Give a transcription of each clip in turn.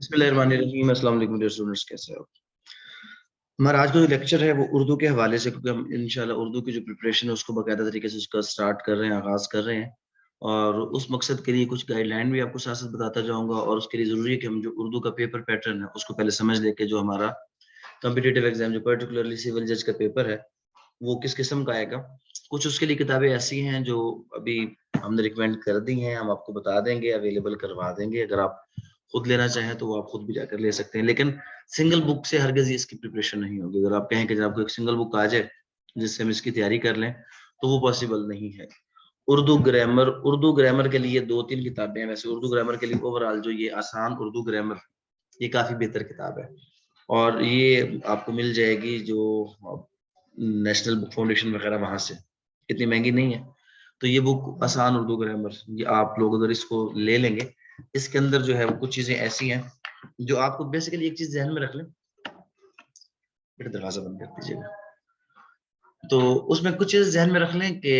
بسم اللہ الرحمن الرحیم۔ السلام علیکم ڈیئر اسٹوڈنٹس، کیسے ہو؟ ہمارا آج کا جو لیکچر ہے وہ اردو کے حوالے سے، کیونکہ ہم انشاءاللہ اردو کی جو پریپریشن ہے اس کو باقاعدہ طریقے سے اس کا سٹارٹ کر رہے ہیں، آغاز کر رہے ہیں، اور اس مقصد کے لیے کچھ گائیڈ لائن بھی آپ کو ساتھ ساتھ بتاتا جاؤں گا، اور اس کے لیے ضروری ہے کہ ہم جو اردو کا پیپر پیٹرن ہے اس کو پہلے سمجھ لیں کہ جو ہمارا کمپٹیٹیو ایگزام جو پرٹیکولرلی سول جج کا پیپر ہے وہ کس قسم کا آئے گا۔ کچھ اس کے لیے کتابیں ایسی ہیں جو ابھی ہم نے ریکمینڈ کر دی ہیں، ہم آپ کو بتا دیں گے، اویلیبل کروا دیں گے، اگر آپ خود لینا چاہیں تو وہ آپ خود بھی جا کر لے سکتے ہیں، لیکن سنگل بک سے ہرگز ہی اس کی پریپریشن نہیں ہوگی۔ اگر آپ کہیں کہ جناب کو ایک سنگل بک آ جائے جس سے ہم اس کی تیاری کر لیں تو وہ پاسبل نہیں ہے۔ اردو گرامر کے لیے 2-3 کتابیں ہیں۔ ویسے اردو گرامر کے لیے اوور آل جو یہ آسان اردو گرامر، یہ کافی بہتر کتاب ہے، اور یہ آپ کو مل جائے گی جو نیشنل بک فاؤنڈیشن وغیرہ وہاں سے، اتنی مہنگی نہیں ہے۔ تو یہ بک آسان اردو گرامر، یہ آپ لوگ اگر اس کو لے لیں گے، اس کے اندر جو ہے وہ کچھ چیزیں ایسی ہیں جو آپ کو بیسیکلی ایک چیز ذہن میں رکھ لیں، دروازہ بند کر دیجیے گا، تو اس میں کچھ چیز ذہن میں رکھ لیں کہ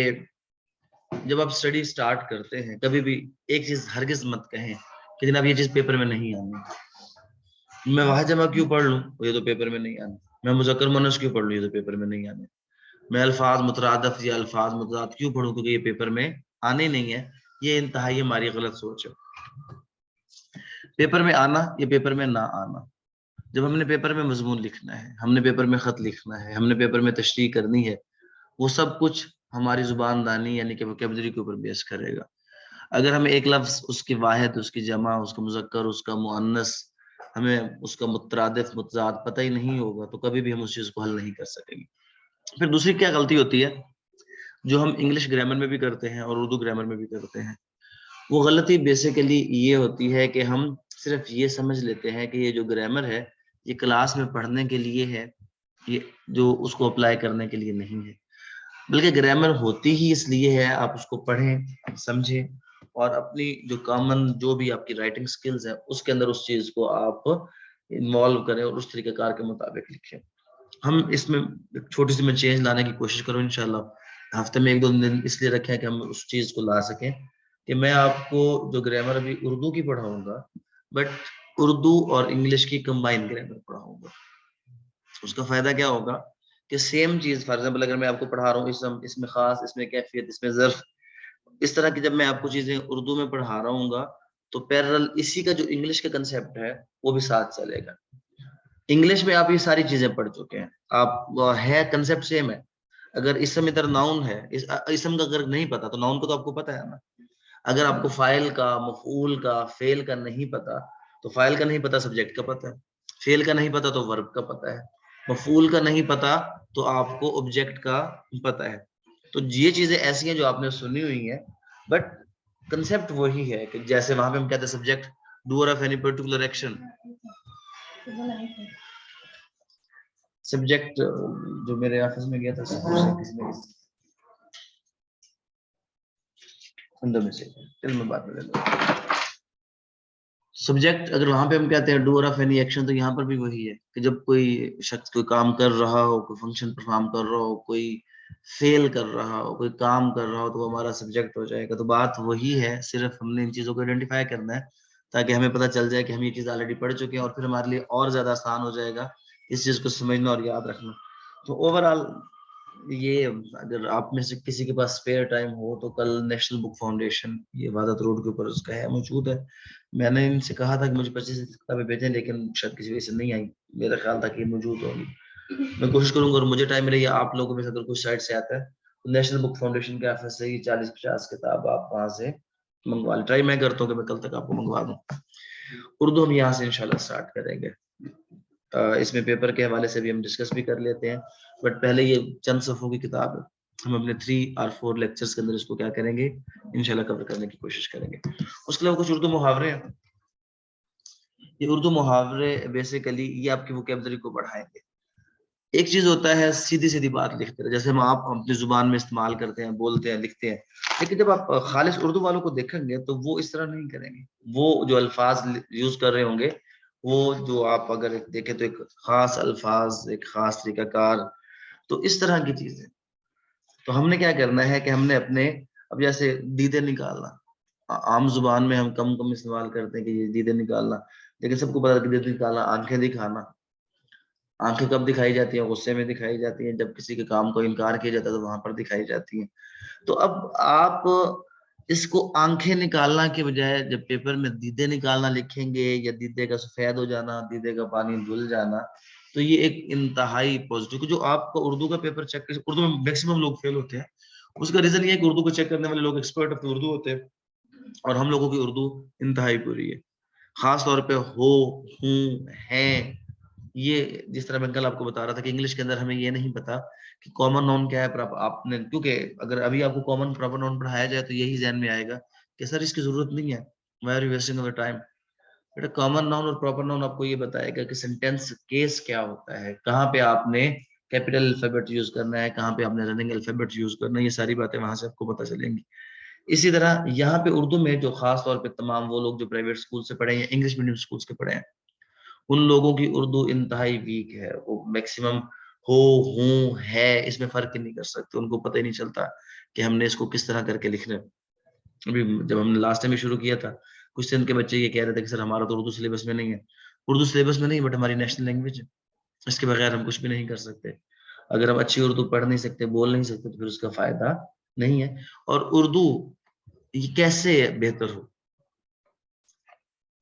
جب آپ اسٹڈی سٹارٹ کرتے ہیں کبھی بھی ایک چیز ہرگز مت کہیں کہ جناب یہ چیز پیپر میں نہیں آنی، میں واحد جمع کیوں پڑھ لوں یہ تو پیپر میں نہیں آنا، میں مذکر مؤنث کیوں پڑھ لوں یہ تو پیپر میں نہیں آنے، میں الفاظ مترادف یا الفاظ متضاد کیوں پڑھوں کیونکہ یہ پیپر میں آنے نہیں ہے۔ یہ انتہائی ہماری غلط سوچ ہے۔ پیپر میں آنا یا پیپر میں نہ آنا، جب ہم نے پیپر میں مضمون لکھنا ہے، ہم نے پیپر میں خط لکھنا ہے، ہم نے پیپر میں تشریح کرنی ہے، وہ سب کچھ ہماری زبان دانی یعنی کہ ووکیبلری کے اوپر بیس کرے گا۔ اگر ہمیں ایک لفظ، اس کی واحد، اس کی جمع، اس کا مذکر، اس کا مؤنث، ہمیں اس کا مترادف متضاد پتہ ہی نہیں ہوگا تو کبھی بھی ہم اس چیز کو حل نہیں کر سکیں گے۔ پھر دوسری کیا غلطی ہوتی ہے جو ہم انگلش گرامر میں بھی کرتے ہیں اور اردو گرامر میں بھی کرتے ہیں، وہ غلطی بیسیکلی یہ ہوتی ہے کہ ہم صرف یہ سمجھ لیتے ہیں کہ یہ جو گرامر ہے یہ کلاس میں پڑھنے کے لیے ہے، یہ جو اس کو اپلائی کرنے کے لیے نہیں ہے، بلکہ گرامر ہوتی ہی اس لیے ہے آپ اس کو پڑھیں، سمجھیں، اور اپنی جو کامن جو بھی آپ کی رائٹنگ سکلز ہیں اس کے اندر اس چیز کو آپ انوالو کریں اور اس طریقہ کار کے مطابق لکھیں۔ ہم اس میں ایک چھوٹی سی میں چینج لانے کی کوشش کروں انشاءاللہ، ہفتے میں 1-2 دن اس لیے رکھیں کہ ہم اس چیز کو لا سکیں کہ میں آپ کو جو گرامر ابھی اردو کی پڑھاؤں گا، بٹ اردو اور انگلش کی کمبائن گرامر پڑھاؤں گا۔ اس کا فائدہ کیا ہوگا کہ سیم چیز، فار ایگزامپل اگر میں آپ کو پڑھا رہا ہوں اسم، اس میں خاص، اس میں کیفیت، اس میں ظرف، اس طرح کی جب میں آپ کو چیزیں اردو میں پڑھا رہا ہوں گا تو پیرل اسی کا جو انگلش کا کنسیپٹ ہے وہ بھی ساتھ چلے گا۔ انگلش میں آپ یہ ساری چیزیں پڑھ چکے ہیں، آپ ہے کنسیپٹ سیم ہے۔ اگر اسم ادھر ناؤن ہے، اسم کا اگر نہیں پتا تو ناؤن کو تو آپ کو پتا ہے نا۔ اگر آپ کو فاعل کا، مفعول کا، فعل کا نہیں پتا تو فاعل کا نہیں پتا، سبجیکٹ کا پتا ہے، فعل کا نہیں پتا تو ورب کا پتا ہے، مفعول کا نہیں پتا تو آپ کو آبجیکٹ کا پتا ہے۔ تو یہ چیزیں ایسی ہیں جو آپ نے سنی ہوئی ہیں، بٹ کنسیپٹ وہی ہے کہ جیسے وہاں پہ ہم کہتے ہیں subject doer of any particular action, subject جو میرے آفس میں گیا تھا سبجیکٹ، اگر وہاں پہ ہم کہتے ہیں ڈوئر آف اینی ایکشن تو یہاں پر بھی وہی ہے کہ جب کوئی شخص کوئی کام کر رہا ہو، کوئی فنکشن پرفارم کر رہا ہو، کوئی فیل کر رہا ہو، کوئی کام کر رہا ہو تو وہ ہمارا سبجیکٹ ہو جائے گا۔ تو بات وہی ہے، صرف ہم نے ان چیزوں کو آئیڈینٹیفائی کرنا ہے تاکہ ہمیں پتہ چل جائے کہ ہم یہ چیز آلریڈی پڑھ چکے ہیں، اور پھر ہمارے لیے اور زیادہ آسان ہو جائے گا اس چیز کو سمجھنا اور یاد رکھنا۔ تو اوور آل یہ، اگر آپ میں سے کسی کے پاس اسپیئر ٹائم ہو تو کل نیشنل بک فاؤنڈیشن یہ وحدت روڈ کے اوپر اس کا ہے، موجود ہے۔ میں نے ان سے کہا تھا کہ مجھے 25 کتابیں بھیجیں، لیکن شاید کسی وجہ سے نہیں آئی، میرا خیال تھا کہ یہ موجود ہوگی۔ میں کوشش کروں گا اور مجھے ٹائم ملے یا آپ لوگوں میں سے اگر کوئی سائٹ سے آتا ہے تو نیشنل بک فاؤنڈیشن کے آفس سے ہی 40-50 کتاب آپ وہاں سے منگوا لیں۔ ٹرائی میں کرتا ہوں کہ میں کل تک آپ کو منگوا دوں۔ اردو ہم یہاں سے انشاءاللہ سٹارٹ کریں گے، اس میں پیپر کے حوالے سے بھی ہم ڈسکس بھی کر لیتے ہیں، بٹ پہلے یہ چند صفحوں کی کتاب ہے، ہم اپنے 3 اور 4 لیکچرز کے اندر اس کو کیا کریں گے، انشاءاللہ کور کرنے کی کوشش کریں گے۔ اس کے علاوہ کچھ اردو محاورے ہیں، یہ اردو محاورے بیسیکلی یہ آپ کی ووکیبلری کو بڑھائیں گے۔ ایک چیز ہوتا ہے سیدھی سیدھی بات لکھتے ہیں، جیسے ہم آپ اپنی زبان میں استعمال کرتے ہیں، بولتے ہیں، لکھتے ہیں، لیکن جب آپ خالص اردو والوں کو دیکھیں گے تو وہ اس طرح نہیں کریں گے۔ وہ جو الفاظ یوز کر رہے ہوں گے، وہ جو آپ اگر دیکھیں تو ایک خاص الفاظ، ایک خاص طریقہ کار، تو اس طرح کی چیزیں۔ تو ہم نے کیا کرنا ہے کہ ہم نے اپنے، اب جیسے دیدے نکالنا، عام زبان میں ہم کم استعمال کرتے ہیں کہ یہ دیدے نکالنا، لیکن سب کو پتا ہے کہ دیدے نکالنا آنکھیں دکھانا. آنکھیں کب دکھائی جاتی ہیں؟ غصے میں دکھائی جاتی ہیں، جب کسی کے کام کو انکار کیا جاتا ہے تو وہاں پر دکھائی جاتی ہیں. تو اب آپ اس کو آنکھیں نکالنا کے بجائے جب پیپر میں دیدے نکالنا لکھیں گے، یا دیدے کا سفید ہو جانا، دیدے کا پانی دھل جانا، تو یہ ایک انتہائی پوزیٹو. جو آپ کا اردو کا پیپر چیک کر، اردو میں میکسیمم لوگ فیل ہوتے ہیں، اس کا ریزن یہ ہے کہ اردو کو چیک کرنے والے لوگ ایکسپرٹ اپنی اردو ہوتے ہیں، اور ہم لوگوں کی اردو انتہائی بری ہے. خاص طور پہ ہو، ہوں، ہیں. یہ جس طرح میں کل آپ کو بتا رہا تھا کہ انگلش کے اندر ہمیں یہ نہیں پتا کہ کامن نون کیا ہے. آپ نے کیونکہ اگر ابھی آپ کو کامن پراپر نون پڑھایا جائے تو یہی ذہن میں آئے گا کہ سر اس کی ضرورت نہیں ہے، why are you wasting over time. بیٹا کامن ناؤن اور پراپر ناؤن آپ کو یہ بتائے گا کہ سینٹینس کیس کیا ہوتا ہے، کہاں پہ آپ نے کیپٹل الفابیٹ یوز کرنا ہے، کہاں پہ آپ نے رننگ الفابیٹ یوز کرنا ہے. یہ ساری باتیں وہاں سے آپ کو پتہ چلیں گی. اسی طرح یہاں پہ اردو میں جو خاص طور پہ تمام وہ لوگ جو پرائیویٹ اسکول سے پڑھے ہیں، انگلش میڈیم اسکول سے پڑھے ہیں، ان لوگوں کی اردو انتہائی ویک ہے. وہ میکسیمم ہو، ہوں، ہے، اس میں فرق ہی نہیں کر سکتے. ان کو پتہ ہی نہیں چلتا کہ ہم نے اس کو کس طرح کر کے لکھنا ہے. ابھی جب ہم نے لاسٹ ٹائم شروع کیا تھا، کچھ دن کے بچے یہ کہہ رہے تھے کہ سر ہمارا تو اردو سلیبس میں نہیں ہے. اردو سلیبس میں نہیں، بٹ ہماری نیشنل لینگویج ہے، اس کے بغیر ہم کچھ بھی نہیں کر سکتے. اگر ہم اچھی اردو پڑھ نہیں سکتے، بول نہیں سکتے، تو پھر اس کا فائدہ نہیں ہے. اور اردو یہ کیسے بہتر ہو،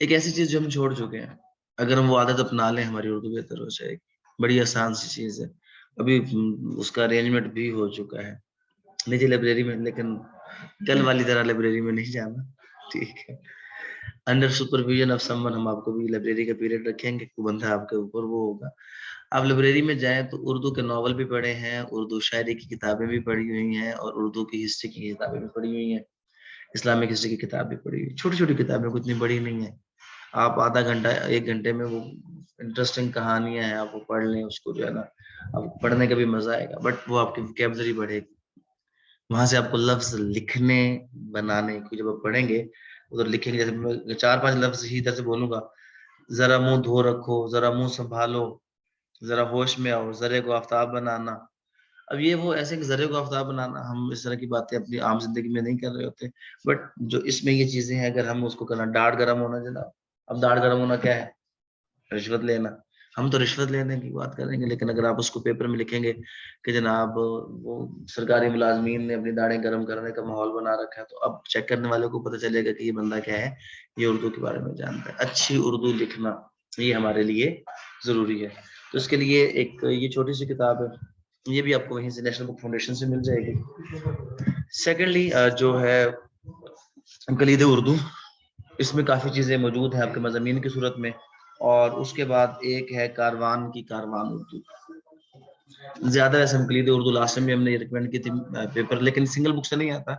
ایک ایسی چیز جو ہم چھوڑ چکے ہیں، اگر ہم وہ عادت اپنا لیں ہماری اردو بہتر ہو جائے گی. بڑی آسان سی چیز ہے. ابھی اس کا ارینجمنٹ بھی ہو چکا ہے نجی لائبریری میں، لیکن کل والی طرح لائبریری میں نہیں جانا. ٹھیک ہے، under supervision of some one ہم آپ کو بھی لائبریری کا پیریڈ رکھیں گے، کوئی بندہ آپ کے اوپر وہ ہوگا. آپ لائبریری میں جائیں تو اردو کے ناول بھی پڑھے ہیں، اردو شاعری کی کتابیں بھی پڑھی ہوئی ہیں، اور اردو کی ہسٹری کی کتابیں بھی پڑھی ہوئی ہیں، اسلامک ہسٹری کی کتاب بھی پڑھی ہوئی. چھوٹی چھوٹی کتابیں، کوئی اتنی بڑی نہیں ہے. آپ آدھا گھنٹہ 1 گھنٹے میں وہ انٹرسٹنگ کہانیاں ہیں، آپ وہ پڑھ لیں، اس کو جو ہے نا آپ پڑھنے کا بھی مزہ آئے گا. بٹ وہ آپ کی وکیبلری بڑھے گی. وہاں سے آپ کو لفظ لکھنے بنانے کی، جب آپ پڑھیں گے ادھر لکھیں گے، جیسے میں 4-5 لفظ ہی ادھر سے بولوں گا، ذرا منہ دھو رکھو، ذرا منہ سنبھالو، ذرا ہوش میں آؤ، ذرے کو آفتاب بنانا. اب یہ وہ ایسے کہ ذرے کو آفتاب بنانا، ہم اس طرح کی باتیں اپنی عام زندگی میں نہیں کر رہے ہوتے. بٹ جو اس میں یہ چیزیں ہیں، اگر ہم اس کو کرنا، ڈاڑھ گرم ہونا جناب. اب داڑھ گرم ہونا کیا ہے؟ رشوت لینا. ہم تو رشوت لینے کی بات کریں گے، لیکن اگر آپ اس کو پیپر میں لکھیں گے کہ جناب وہ سرکاری ملازمین نے اپنی داڑھیں گرم کرنے کا ماحول بنا رکھا ہے، تو اب چیک کرنے والوں کو پتہ چلے گا کہ یہ بندہ کیا ہے، یہ اردو کے بارے میں جانتا ہے. اچھی اردو لکھنا یہ ہمارے لیے ضروری ہے. تو اس کے لیے ایک یہ چھوٹی سی کتاب ہے، یہ بھی آپ کو وہیں سے نیشنل بک فاؤنڈیشن سے مل جائے گی. سیکنڈلی جو ہے کلید اردو، اس میں کافی چیزیں موجود ہیں آپ کے مضامین کی صورت میں. اور اس کے بعد ایک ہے کاروان کی کاروان اردو. زیادہ ایسے ہم کلید اردو لاسٹ میں ہم نے ریکمینڈ کی تھی پیپر، لیکن سنگل بک سے نہیں آتا،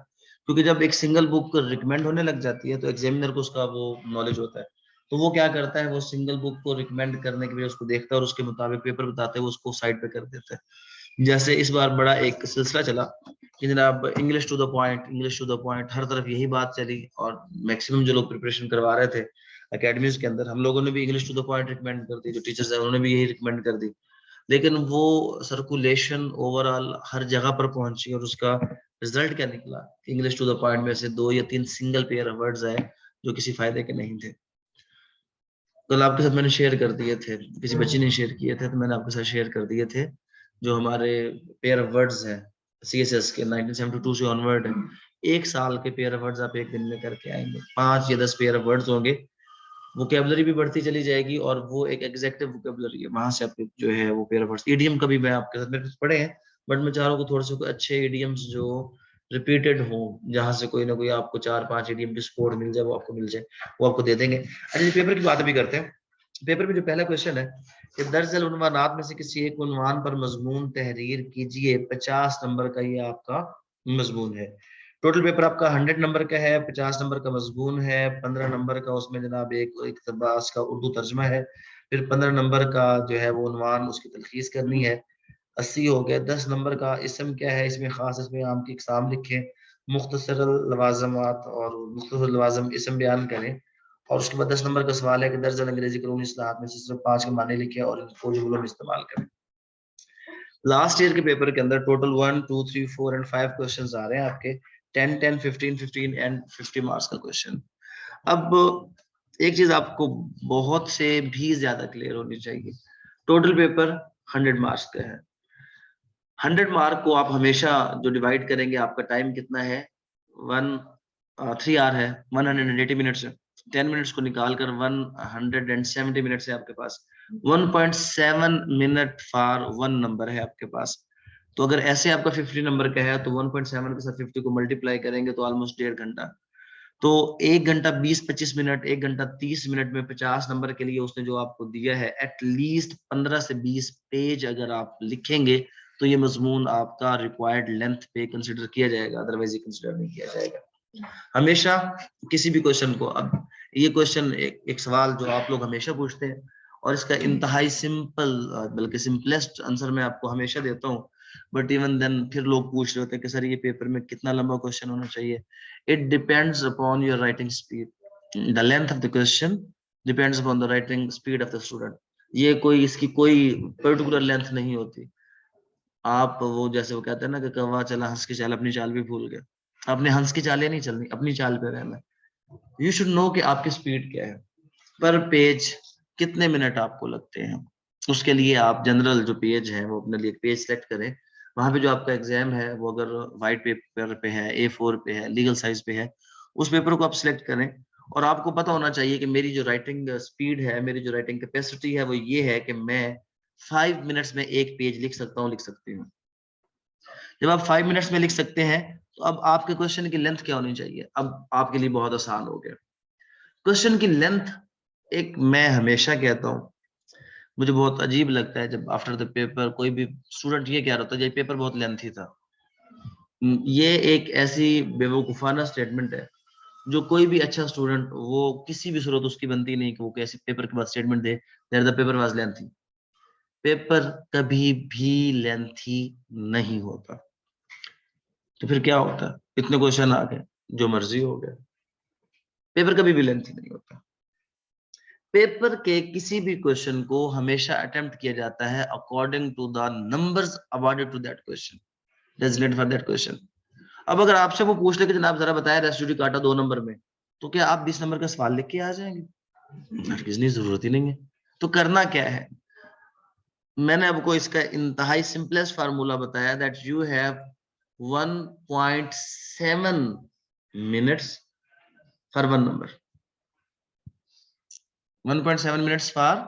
کیونکہ جب ایک سنگل بک ریکمینڈ ہونے لگ جاتی ہے تو ایگزامینر کو اس کا وہ نالج ہوتا ہے. تو وہ کیا کرتا ہے، وہ سنگل بک کو ریکمینڈ کرنے کے لیے اس کو دیکھتا ہے اور اس کے مطابق پیپر بتاتے ہیں، وہ اس کو سائڈ پہ کر دیتا ہے. جیسے اس بار بڑا ایک سلسلہ چلا کہ جناب English to the point, English to the point, ہر طرف یہی بات چلی. اور میکسیمم جو لوگ پریپریشن کروا رہے تھے اکیڈمیز کے اندر، ہم لوگوں نے بھی English to the point recommend کر دی، جو ٹیچرز ہیں انہوں نے بھی یہی ریکمینڈ کر دی. لیکن وہ سرکولیشن اوور آل ہر جگہ پر پہنچی، اور اس کا رزلٹ کیا نکلا، انگلش ٹو دا پوائنٹ میں سے 2 یا 3 سنگل پیئر آف ورڈز آئے جو کسی فائدے کے نہیں تھے. کل آپ کے ساتھ میں نے شیئر کر دیے تھے، کسی بچی نے شیئر کیے تھے، تو میں نے آپ کے ساتھ شیئر کر دیے تھے جو ہمارے پیئر آف ورڈز ہیں سی ایس ایس کے 1972 سے آنورڈ ہیں. 1 سال کے پیئر آف ورڈز آپ 1 دن میں کر کے آئیں گے. 5 یا 10 پیئر آف ورڈز ہوں گے، ووکیبلری بھی بڑھتی چلی جائے گی، اور وہ ایک ایگزیکٹو ووکیبلری ہے. وہاں سے آپ کے جو ہے وہ پیئر آف ورڈز، ایڈیم کا بھی میں آپ کے ساتھ میرے پڑھے ہیں، بٹ میں چاہ رہا ہوں کہ تھوڑے سے اچھے ایڈیمز جو ریپیٹڈ ہوں، جہاں سے کوئی نہ کوئی آپ کو 4-5 ایڈیم کی سپورٹ مل جائے، وہ آپ کو مل جائے، وہ آپ کو دے دیں گے. اچھا پیپر کی بات بھی کرتے ہیں. پیپر میں جو پہلا کویشچن ہے کہ درج ذیل عنوانات میں سے کسی ایک عنوان پر مضمون تحریر کیجئے. 50 نمبر کا یہ آپ کا مضمون ہے. ٹوٹل پیپر آپ کا 100 نمبر کا ہے، 50 نمبر کا مضمون ہے، 15 نمبر کا اس میں جناب ایک اقتباس کا اردو ترجمہ ہے، پھر 15 نمبر کا جو ہے وہ عنوان اس کی تلخیص کرنی ہے. 80 ہو گیا. 10 نمبر کا اسم کیا ہے، اس میں خاص اسم عام کی اقسام لکھیں، مختصر لوازمات اور مختصر لوازم اسم بیان کریں. اور اس کے بعد 10 نمبر کا سوال ہے کہ درج ذیل انگریزی قانونی اصطلاحات میں سے صرف 5 کے معنی لکھیں اور ان کو جملوں میں استعمال کریں. لاسٹ ایئر کے پیپر کے اندر ٹوٹل 1 2 3 4 اینڈ 5 کویشچنز آ رہے ہیں آپ کے. 10 10 15 15 اینڈ 50 مارکس کا کوشچن. اب ایک چیز آپ کو بہت سے بھی زیادہ کلیئر ہونی چاہیے. ٹوٹل پیپر 100 مارکس کا ہے. 100 مارک کو آپ ہمیشہ جو ڈیوائڈ کریں گے, آپ کا ٹائم کتنا ہے, 3 آور ہے, 180 منٹس ہے. 10 منٹس کو نکال کر 170 منٹس ہے آپ کے پاس. 1.7 منٹ فار 1 نمبر ہے آپ کے پاس. تو اگر ایسے آپ کا 50 نمبر کا ہے تو 1.7 کے ساتھ 50 کو ملٹیپلائی کریں گے تو آلموسٹ 1.5 گھنٹہ. تو 1 گھنٹہ 20-25 منٹ, 1 گھنٹہ 30 منٹ میں 50 نمبر کے لیے اس نے جو آپ کو دیا ہے, ایٹ لیسٹ 15 سے 20 پیج اگر آپ لکھیں گے تو یہ مضمون آپ کا ریکوائرڈ لینتھ پہ کنسیڈر کیا جائے گا, ادروائز یہ کنسیڈر نہیں کیا جائے گا. ہمیشہ کسی بھی کوشچن کو, اب یہ کوشچن ایک سوال جو آپ لوگ ہمیشہ پوچھتے ہیں اور اس کا انتہائی سمپل بلکہ سمپلیسٹ آنسر میں آپ کو ہمیشہ دیتا ہوں, بٹ ایون دین پھر لوگ پوچھ رہے ہوتے ہیں کہ سر یہ پیپر میں کتنا لمبا کوشچن ہونا چاہیے. It depends upon your writing speed. The length of the question depends upon the writing speed of the student. یہ کوئی اس کی کوئی پرٹیکولر لینتھ نہیں ہوتی. آپ وہ جیسے وہ کہتے ہیں نا کہ کوا چلا ہنس کی چال اپنی چال بھی بھول گئے. آپ نے ہنس کی چالیں نہیں چلنی, اپنی چال پہ رہنا. یو شوڈ نو کہ آپ کی سپیڈ کیا ہے. پر پیج کتنے منٹ آپ کو لگتے ہیں, اس کے لیے آپ جنرل جو پیج ہے وہ اپنے لیے پیج سلیکٹ کریں. وہاں پہ جو آپ کا ایگزام ہے وہ اگر وائٹ پیپر پہ ہے, A4 پہ ہے, لیگل سائز پہ ہے, اس پیپر کو آپ سلیکٹ کریں. اور آپ کو پتا ہونا چاہیے کہ میری جو رائٹنگ سپیڈ ہے, میری جو رائٹنگ کیپیسٹی ہے وہ یہ ہے کہ میں 5 منٹس میں ایک پیج لکھ سکتا ہوں, لکھ سکتی ہوں. جب آپ 5 منٹس میں لکھ سکتے ہیں تو اب آپ کے کوشچن کی لینتھ کیا ہونی چاہیے. اب آپ کے لیے بہت آسان ہو گیا. کوشچن کی لینتھ ایک, میں ہمیشہ کہتا ہوں, مجھے بہت عجیب لگتا ہے جب آفٹر دا پیپر کوئی بھی اسٹوڈنٹ یہ کہہ رہا ہوتا ہے یہ پیپر بہت لینتھی تھا. یہ ایک ایسی بیوقوفانہ اسٹیٹمنٹ ہے جو کوئی بھی اچھا اسٹوڈنٹ, وہ کسی بھی صورت اس کی بنتی نہیں کہ وہ کیسے پیپر کے بعد statement they that the paper was lengthy. Paper کبھی بھی لینتھی نہیں ہوتا. تو پھر کیا ہوتا ہے, اتنے کوشچن آ گئے جو مرضی ہو گیا. پیپر کبھی بھی لینتھی نہیں ہوتا. پیپر کے کسی بھی کوشچن کو ہمیشہ اٹمپٹ کیا جاتا ہے according to the numbers awarded to that question, designated for that question. اب اگر آپ سے وہ پوچھ لے کہ جناب ذرا بتائیں ریسیڈیو کاٹا 2 نمبر میں, تو کیا آپ 20 نمبر کا سوال لکھ کے آ جائیں گے؟ ہرگز نہیں, ضرورت ہی نہیں ہے. تو کرنا کیا ہے, میں نے آپ کو اس کا انتہائی سمپلیسٹ فارمولا بتایا that you have 1.7 minutes for 1 number. 1.7 minutes for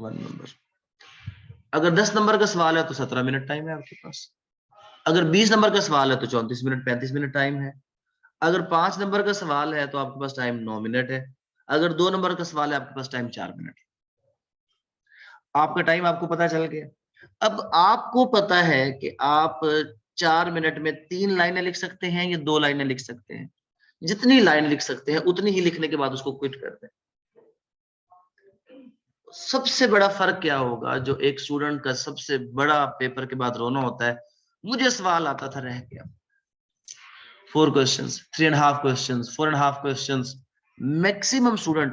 1 number. اگر 10 نمبر کا سوال ہے تو 17 منٹ ٹائم ہے آپ کے پاس. اگر 20 نمبر کا سوال ہے تو 34 منٹ 35 منٹ ٹائم ہے. اگر 5 نمبر کا سوال ہے تو آپ کے پاس ٹائم 9 منٹ ہے. اگر 2 نمبر کا سوال ہے آپ کے پاس ٹائم 4 منٹ. آپ کا ٹائم آپ کو پتا چل گیا. اب آپ کو پتا ہے کہ آپ 4 منٹ میں 3 لائنیں لکھ سکتے ہیں یا 2 لائنیں لکھ سکتے ہیں. جتنی لائن لکھ سکتے ہیں اتنی ہی لکھنے کے بعد اس کو کوئٹ کر دیں. سب سے بڑا فرق کیا ہوگا, جو ایک اسٹوڈنٹ کا سب سے بڑا پیپر کے بعد رونا ہوتا ہے, مجھے سوال آتا تھا رہ گیا. 4 questions, 3.5 questions, 4.5 questions. Maximum student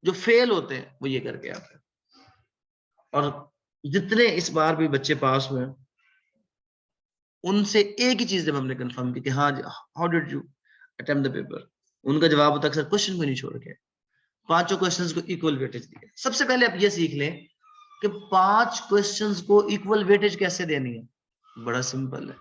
جو فیل ہوتے ہیں وہ یہ کر کے آتے ہیں. اور جتنے اس بار بھی بچے پاس ہوئے ان سے ایک ہی چیز جب ہم نے کنفرم کی کہ ہاں how did you attempt the paper, ان کا جواب ہوتا ہے سر کوشچن کو نہیں چھوڑ کے 5 کوشچنز کو ایکول ویٹیج دیا. سب سے پہلے آپ یہ سیکھ لیں کہ 5 کوشچنز کو ایکول ویٹیج کیسے دینی ہے. بڑا سمپل ہے.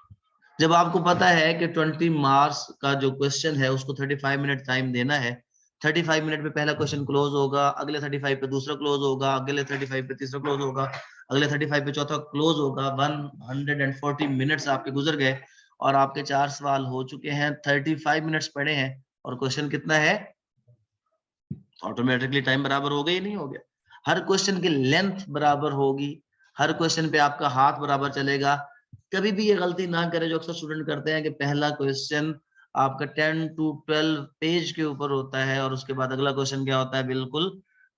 جب آپ کو پتا ہے کہ 20 مارکس کا جو کوشچن ہے اس کو 35 منٹ ٹائم دینا ہے, 35 منٹ پہ پہلا کوشچن کلوز ہوگا, اگلے 35 پہ دوسرا کلوز ہوگا, اگلے 35 پہ تیسرا کلوز ہوگا, اگلے 35 پہ چوتھا کلوز ہوگا. 140 منٹس آپ کے گزر گئے اور آپ کے 4 سوال ہو چکے ہیں. 35 منٹس پڑے ہیں اور کوشچن کتنا ہے, آٹومیٹکلی ٹائم برابر ہو گیا ہی نہیں ہو گیا. ہر کوشچن کی لینتھ برابر ہوگی, ہر کوشچن پہ آپ کا ہاتھ برابر چلے گا. کبھی بھی یہ غلطی نہ کرے جو اکثر اسٹوڈنٹ کرتے ہیں کہ پہلا کوشچن آپ کا 10 to 12 پیج کے اوپر ہوتا ہے اور اس کے بعد اگلا کوشچن کیا ہوتا ہے بالکل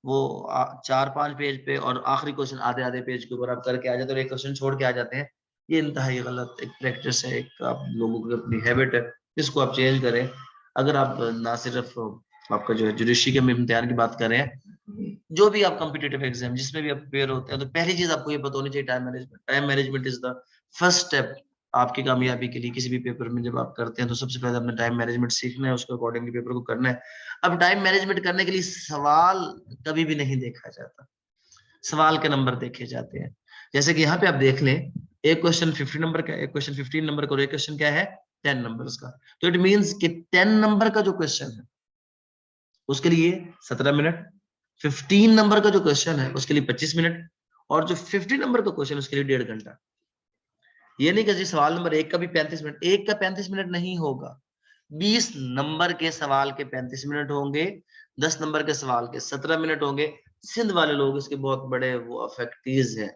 وہ 4-5 پیج پہ, اور آخری کوشچن آدھے پیج کے اوپر آپ کر کے آ جاتے ہیں اور ایک کوشچن چھوڑ کے آ جاتے ہیں. یہ انتہائی غلط ایک پریکٹس ہے, ایک آپ لوگوں کی اپنی ہیبٹ ہے, جس کو آپ چینج کریں. اگر آپ نہ صرف آپ کا جو ہے جوڈیشری کے امتحان کی بات کریں, جو بھی آپ کمپٹیٹیو ایگزام جس میں بھی آپ پریپیئر ہوتے ہیں, تو پہلی چیز آپ کو یہ پتہ ہونی چاہیے time management. Time management is the first step آپ کی کامیابی کے لیے کسی بھی پیپر میں جب آپ کرتے ہیں تو سب سے پہلے اپنا ٹائم مینجمنٹ سیکھنا ہے, اس کے اکارڈنگلی پیپر کو کرنا ہے. اب ٹائم مینجمنٹ کرنے کے لیے سوال کبھی بھی نہیں دیکھا جاتا, سوال کے نمبر دیکھے جاتے ہیں. جیسے کہ یہاں پہ آپ دیکھ لیں, ایک کوشچن 50 نمبر کا, ایک کوشچن 15 نمبر کا, اور ایک کوشچن کیا ہے 10 نمبر کا. تو اٹ مینس کہ 10 نمبر کا جو کوشچن ہے اس کے لیے 17 منٹ, 15 نمبر کا جو کوشچن ہے اس کے لیے 25 منٹ, اور جو 50 نمبر کا کوشچن اس کے لیے 1.5 گھنٹہ. یہ نہیں کہ جی سوال نمبر 1 کا بھی 35 منٹ, ایک کا 35 منٹ نہیں ہوگا, 20 نمبر کے سوال کے 35 منٹ ہوں گے, 10 نمبر کے سوال کے 17 منٹ ہوں گے. سندھ والے لوگ اس کے بہت بڑے وہ افیکٹیز ہیں,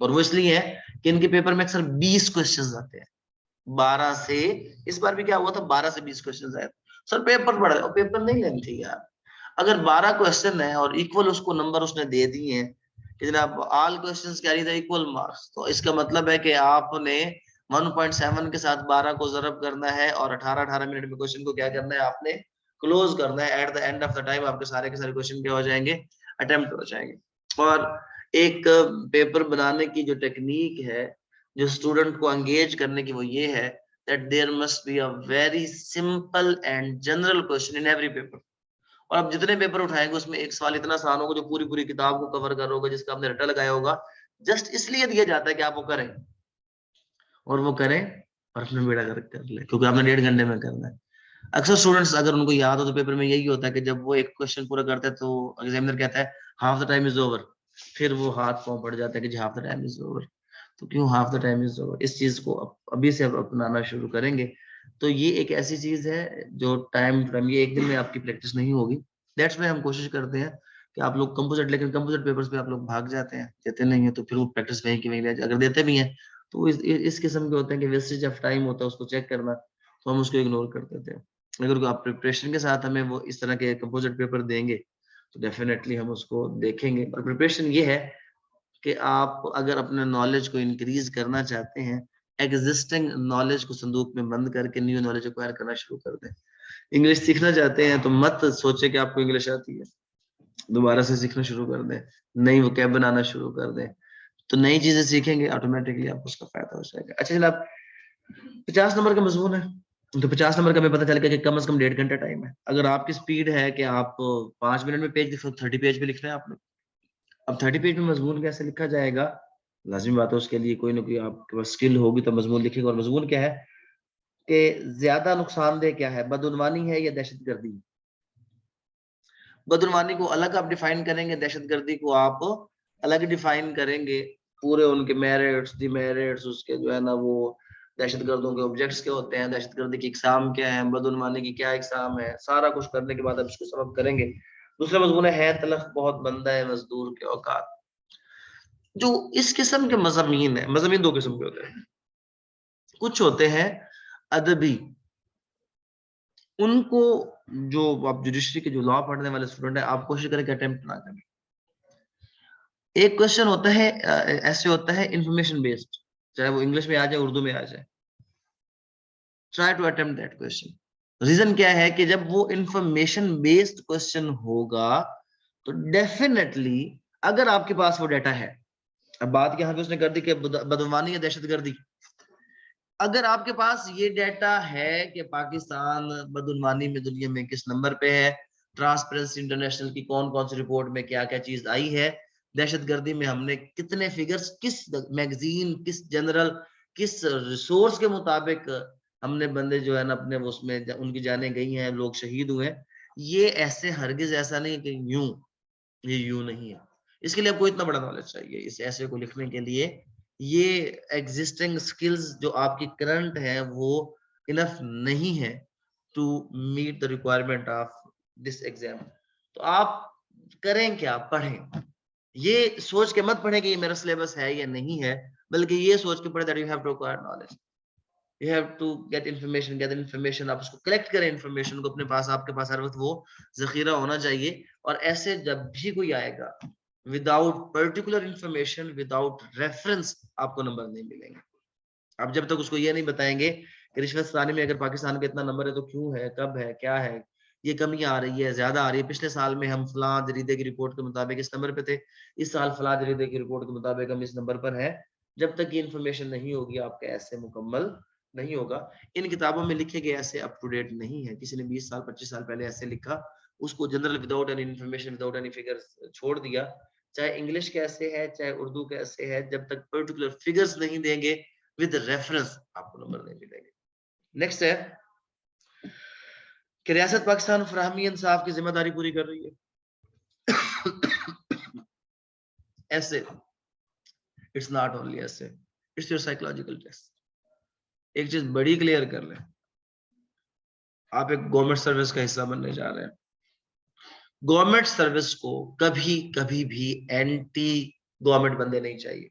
اور وہ اس لیے ہے کہ ان کے پیپر میں اکثر 20 کوشچنز آتے ہیں, 12 سے, اس بار بھی کیا ہوا تھا 12 سے 20 کوشچنز آئے. سر پیپر بڑا ہے, اور پیپر نہیں لینی تھی یار. اگر 12 کوشچن ہے اور ایکول اس کو نمبر اس نے دے دیے ہیں کہ جناب all questions carry the equal marks, تو اس کا مطلب ہے کہ آپ نے 1.7 کے ساتھ 12 کو ضرب کرنا ہے, اور 18 منٹ میں کوشچن کو کیا کرنا ہے, آپ نے کلوز کرنا ہے. At the end of the time آپ کے سارے کوشچن کیا ہو جائیں گے, اٹمپٹ ہو جائیں گے. اور ایک پیپر بنانے کی جو ٹیکنیک ہے جو اسٹوڈنٹ کو انگیج کرنے کی, وہ یہ ہے that there must be a very simple and general question in every paper. اور آپ جتنے پیپر اٹھائیں گے اس میں ایک سوال اتنا آسان ہوگا جو پوری کتاب کو کور کر ہوگا, جس کا آپ نے رٹا لگایا ہوگا, جسٹ اس لیے دیا جاتا ہے کہ آپ وہ کریں, اور وہ کریں اور اپنے بیڑا کر لیں, کیونکہ آپ نے 1.5 گھنٹے میں کرنا ہے. اکثر اسٹوڈنٹس اگر ان کو یاد ہو تو پیپر میں یہی ہوتا ہے کہ جب وہ ایک کوشچن پورا کرتے ہیں تو ایگزامینر کہتا ہے half the time is over, پھر وہ ہاتھ پاؤں پڑ جاتا ہے کہ جی half the time is over. تو کیوں half the time is over, اس چیز کو ابھی سے اپنانا شروع کریں گے تو یہ ایک ایسی چیز ہے جو ٹائم یہ ایک دن میں آپ کی پریکٹس نہیں ہوگی. دیٹس وائی ہم کوشش کرتے ہیں کہ آپ لوگ کمپوزٹ, لیکن کمپوزٹ پیپرز پہ آپ لوگ بھاگ جاتے ہیں, دیتے نہیں ہیں, تو پھر وہ پریکٹس وہیں کی وہیں رہ جائے. اگر دیتے بھی ہیں تو اس قسم کے ہوتے ہیں کہ ویسٹیج آف ٹائم ہوتا ہے, اس کو چیک کرنا, تو ہم اس کو اگنور کر دیتے ہیں. اگر آپ پریپریشن کے ساتھ ہمیں وہ اس طرح کے کمپوزٹ پیپر دیں گے تو ڈیفینیٹلی ہم اس کو دیکھیں گے. اور پریپریشن یہ ہے کہ آپ اگر اپنے نالج کو انکریز کرنا چاہتے ہیں, ایگزسٹنگ نالج کو صندوق میں بند کر کے نیو نالج ایکوائر کرنا شروع کر دیں. انگلش سیکھنا چاہتے ہیں تو مت سوچے کہ آپ کو انگلش آتی ہے, دوبارہ سے سیکھنا شروع کر دیں, نئی وکیب بنانا شروع کر دیں, تو نئی چیزیں سیکھیں گے آٹومیٹکلی آپ کو اس کا فائدہ ہو جائے گا. اچھا جناب 50 نمبر کا مضمون ہے, تو 50 نمبر کا ہمیں پتہ چل گیا کہ کم از کم 1.5 گھنٹہ ٹائم ہے. اگر آپ کی سپیڈ ہے کہ آپ 5 منٹ میں پیج 30 پیج پہ لکھنا ہے آپ نے, اب 30 پیج میں مضمون کیسے لکھا جائے گا, لازمی بات ہے اس کے لیے کوئی نہ کوئی آپ کے پاس اسکل ہوگی تو مضمون لکھے گا. اور مضمون کیا ہے کہ زیادہ نقصان دہ کیا ہے, بدعنوانی ہے یا دہشت گردی. بدعنوانی کو الگ آپ ڈیفائن کریں گے, دہشت گردی کو آپ الگ ڈیفائن کریں گے, پورے ان کے میرٹس ڈی میرٹس, اس کے جو ہے نا وہ دہشت گردوں کے آبجیکٹس کیا ہوتے ہیں, دہشت گردی کی اقسام کیا ہے, بدعنوانی کی کیا اقسام ہے, سارا کچھ کرنے کے بعد اب اس کو سبق کریں گے. دوسرا مضمون ہے تلخ بہت بندہ ہے مزدور کے اوقات. جو اس قسم کے مضامین ہیں, مضامین 2 قسم کے ہوتے ہیں, کچھ ہوتے ہیں ادبی, ان کو جو آپ جوڈیشری کے جو لا پڑھنے والے اسٹوڈنٹ ہیں آپ کوشش کریں کہ اٹمپٹ نہ کریں. ایک کوشچن ہوتا ہے ایسے ہوتا ہے انفارمیشن بیسڈ, چاہے وہ انگلش میں آ جائے اردو میں آ جائے, try to attempt that question. Reason کیا ہے کہ جب وہ انفارمیشن بیسڈ کوشچن ہوگا تو ڈیفینیٹلی اگر آپ کے پاس وہ ڈیٹا ہے, اب بات یہاں پہ اس نے کر دی کہ بدعنوانی یا دہشت گردی, اگر آپ کے پاس یہ ڈیٹا ہے کہ پاکستان بدعنوانی میں دنیا میں کس نمبر پہ ہے, ٹرانسپیرنسی انٹرنیشنل کی کون سی رپورٹ میں کیا کیا چیز آئی ہے, دہشت گردی میں ہم نے کتنے فگرز, کس میگزین, کس جنرل, کس ریسورس کے مطابق ہم نے بندے جو ہے نا اپنے اس میں ان کی جانیں گئی ہیں, لوگ شہید ہوئے. یہ ایسے ہرگز ایسا نہیں کہ یہ یوں نہیں ہے. اس کے لیے آپ کو اتنا بڑا نالج چاہیے اس ایسے کو لکھنے کے لیے. یہ ایگزسٹنگ سکلز جو آپ کی کرنٹ ہے وہ انف نہیں ہے to meet the requirement of this exam. تو آپ کریں کیا, پڑھیں. یہ سوچ کے مت پڑھیں کہ یہ میرا سلیبس ہے یا نہیں ہے, بلکہ یہ سوچ کے پڑھیں that you have to acquire knowledge, you have to get information, آپ اس کو کلیکٹ کریں, انفارمیشن کو اپنے پاس, آپ کے پاس ہر وقت وہ ذخیرہ ہونا چاہیے. اور ایسے جب بھی کوئی آئے گا without particular information, without reference, آپ کو نمبر نہیں ملیں گے. آپ جب تک اس کو یہ نہیں بتائیں گے کہ رشوت ستانی میں اگر پاکستان کا اتنا نمبر ہے تو کیوں ہے, کب ہے, کیا ہے, یہ کمی آ رہی ہے, زیادہ آ رہی ہے, پچھلے سال میں ہم فلاں جریدے کی رپورٹ کے مطابق اس نمبر پہ تھے, اس سال فلاں جریدے کی رپورٹ کے مطابق ہم اس نمبر پر ہے, جب تک یہ انفارمیشن نہیں ہوگی آپ کا ایسے مکمل نہیں ہوگا. ان کتابوں میں لکھے گئے ایسے اپ ٹو ڈیٹ نہیں ہے. کسی نے 20 سال 25 سال پہلے ایسے لکھا, اس کو general without any information without any figure چھوڑ دیا. چاہے انگلش کیسے ہے چاہے اردو کیسے ہے, جب تک پرٹیکولر فگرز نہیں دیں گے ود ریفرنس آپ کو نمبر نہیں ملیں گے. نیکسٹ ہے کہ ریاست پاکستان فراہمی انصاف کی ذمہ داری پوری کر رہی ہے. ایسے اٹس ناٹ اونلی ایسے, اٹس یور سائیکولوجیکل ٹیسٹ. ایک چیز بڑی کلیئر کر لیں, آپ ایک گورنمنٹ سروس کا حصہ بننے جا رہے ہیں. گورنمنٹ سروس کو کبھی بھی اینٹی گورنمنٹ بندے نہیں چاہیے.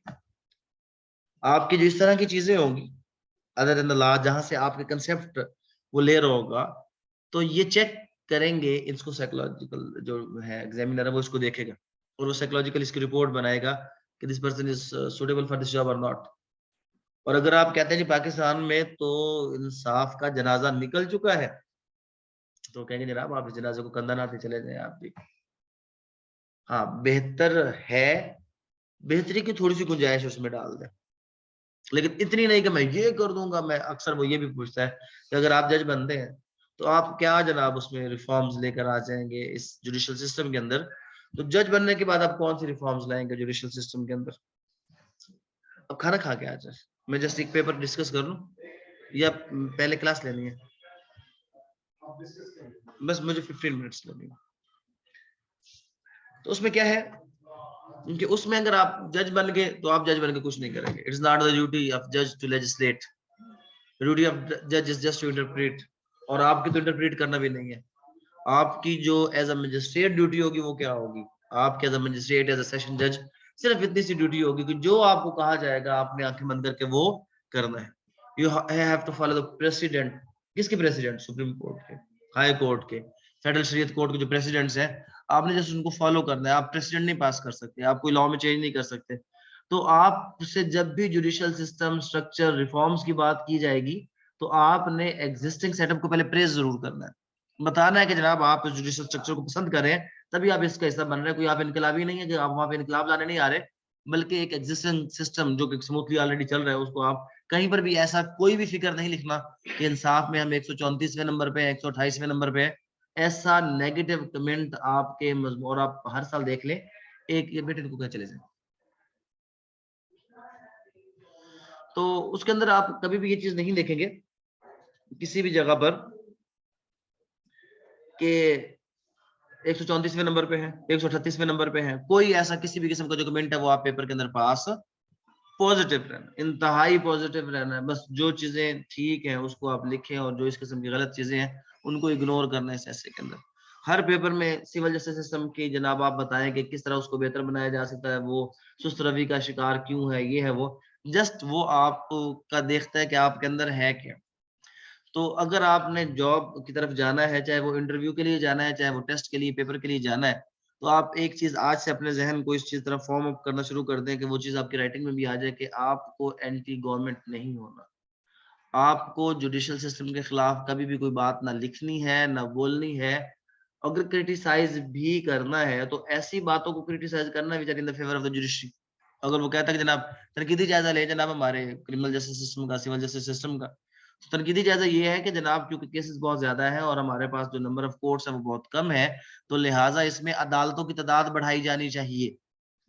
آپ کی جو اس طرح کی چیزیں ہوں گی ادر دین دا لا, جہاں سے آپ کے کنسپٹ وہ لے رہا ہوگا, تو یہ چیک کریں گے اس کو سائیکولوجیکل جو ہے ایگزامینر ہے وہ اس کو دیکھے گا, اور وہ سائیکولوجیکل اس کی رپورٹ بنائے گا کہ this person is suitable for this job اور ناٹ. اور اگر آپ کہتے ہیں جی پاکستان میں تو انصاف کا جنازہ نکل چکا ہے, تو کہیں گے جناب آپ اس جنازے کو کندھا نہ چلے جائیں آپ بھی. ہاں بہتر ہے, بہتری کی تھوڑی سی گنجائش اس میں ڈال دیں, لیکن اتنی نہیں کہ میں یہ کر دوں گا. میں اکثر وہ یہ بھی پوچھتا ہے کہ اگر آپ جج بنتے ہیں تو آپ کیا جناب اس میں ریفارمز لے کر آ جائیں گے اس جوڈیشل سسٹم کے اندر. تو جج بننے کے بعد آپ کون سی ریفارمز لائیں گے جوڈیشل سسٹم کے اندر؟ اب کھانا کھا کے آ جائیں, میں جسٹ ایک پیپر ڈسکس کر لوں یا پہلے کلاس لینی ہے؟ بس مجھے 15 منٹس لگیں گے. تو اس میں کیا ہے کہ اس میں اگر آپ جج بن گئے تو آپ جج بن کے کچھ نہیں کریں گے. It's not the duty of جج ٹو لیجسلیٹ, ڈیوٹی آف جج از جسٹ ٹو انٹرپریٹ, اور آپ کی تو انٹرپریٹ کرنا بھی نہیں ہے. آپ کی جو ایز اے مجسٹریٹ ڈیوٹی ہوگی وہ کیا ہوگی, آپ کے as a magistrate as a session جج صرف اتنی سی ڈیوٹی ہوگی کہ جو آپ کو کہا جائے گا آپ نے آنکھیں بند کر کے وہ کرنا ہے. You have to follow the precedent. کس کے پریسیڈنٹ؟ سپریم کورٹ کے, ہائی کورٹ کے, فیڈرل شریعت کورٹ کے جو پریسیڈنٹس ہیں, آپ نے جسٹ ان کو فالو کرنا ہے. آپ پریسیڈنٹ نہیں پاس کر سکتے, آپ کوئی لا میں چینج نہیں کر سکتے. تو آپ سے جب بھی جوڈیشل سسٹم اسٹرکچر ریفارمز کی بات کی جائے گی تو آپ نے ایگزسٹنگ سیٹ اپ کو پہلے پریز ضرور کرنا ہے, بتانا ہے کہ جناب آپ اس جوڈیشل اسٹرکچر کو پسند کریں تبھی آپ اس کا حصہ بن رہے ہیں. کوئی آپ انقلابی نہیں ہے کہ آپ وہاں پہ انقلاب لانے نہیں آ رہے, بلکہ ایک ایگزسٹنگ سسٹم جو کہ سموتھلی آلریڈی چل رہا ہے اس کو آپ کہیں پر بھی ایسا کوئی بھی فکر نہیں لکھنا کہ انصاف میں ہم 134ویں نمبر پہ 128ویں نمبر پہ. ایسا نیگیٹو کمنٹ آپ کے مضمون, اور آپ ہر سال دیکھ لیں ایک یہ بیٹے کو کیا چلے جائیں, تو اس کے اندر آپ کبھی بھی یہ چیز نہیں دیکھیں گے کسی بھی جگہ پر کہ 134ویں نمبر پہ ہے 138ویں نمبر پہ ہے. کوئی ایسا کسی بھی قسم کا جو کمنٹ ہے وہ آپ پیپر کے اندر پاس پوزیٹیو رہنا, انتہائی پوزیٹیو رہنا ہے. بس جو چیزیں ٹھیک ہیں اس کو آپ لکھیں, اور جو اس قسم کی غلط چیزیں ہیں ان کو اگنور کرنا ہے اس ایسے کے اندر. ہر پیپر میں سول جسٹس سسٹم کی جناب آپ بتائیں کہ کس طرح اس کو بہتر بنایا جا سکتا ہے, وہ سست روی کا شکار کیوں ہے, یہ ہے وہ, جسٹ وہ آپ کا دیکھتا ہے کہ آپ کے اندر ہے کیا. تو اگر آپ نے جاب کی طرف جانا ہے, چاہے وہ انٹرویو کے لیے جانا ہے چاہے وہ ٹیسٹ کے لیے پیپر کے لیے جانا ہے, تو آپ ایک چیز آج سے اپنے ذہن کو اس چیز طرف فارم اپ کرنا شروع کر دیں کہ وہ چیز آپ کی رائٹنگ میں بھی آ جائے کہ آپ کو اینٹی گورنمنٹ نہیں ہونا. آپ کو جوڈیشل سسٹم کے خلاف کبھی بھی کوئی بات نہ لکھنی ہے نہ بولنی ہے. اگر کرٹیسائز بھی کرنا ہے تو ایسی باتوں کو کرٹیسائز کرنا ہے in favour of the judiciary. اگر وہ کہتا ہے کہ جناب تنقیدی جائزہ لے جناب ہمارے کرمنل جسٹس سسٹم کا, سول جسٹس سسٹم کا, تنقیدی جائزہ یہ ہے کہ جناب کیونکہ کیسز بہت زیادہ ہیں اور ہمارے پاس جو نمبر آف کورٹس ہے وہ بہت کم ہے, تو لہٰذا اس میں عدالتوں کی تعداد بڑھائی جانی چاہیے.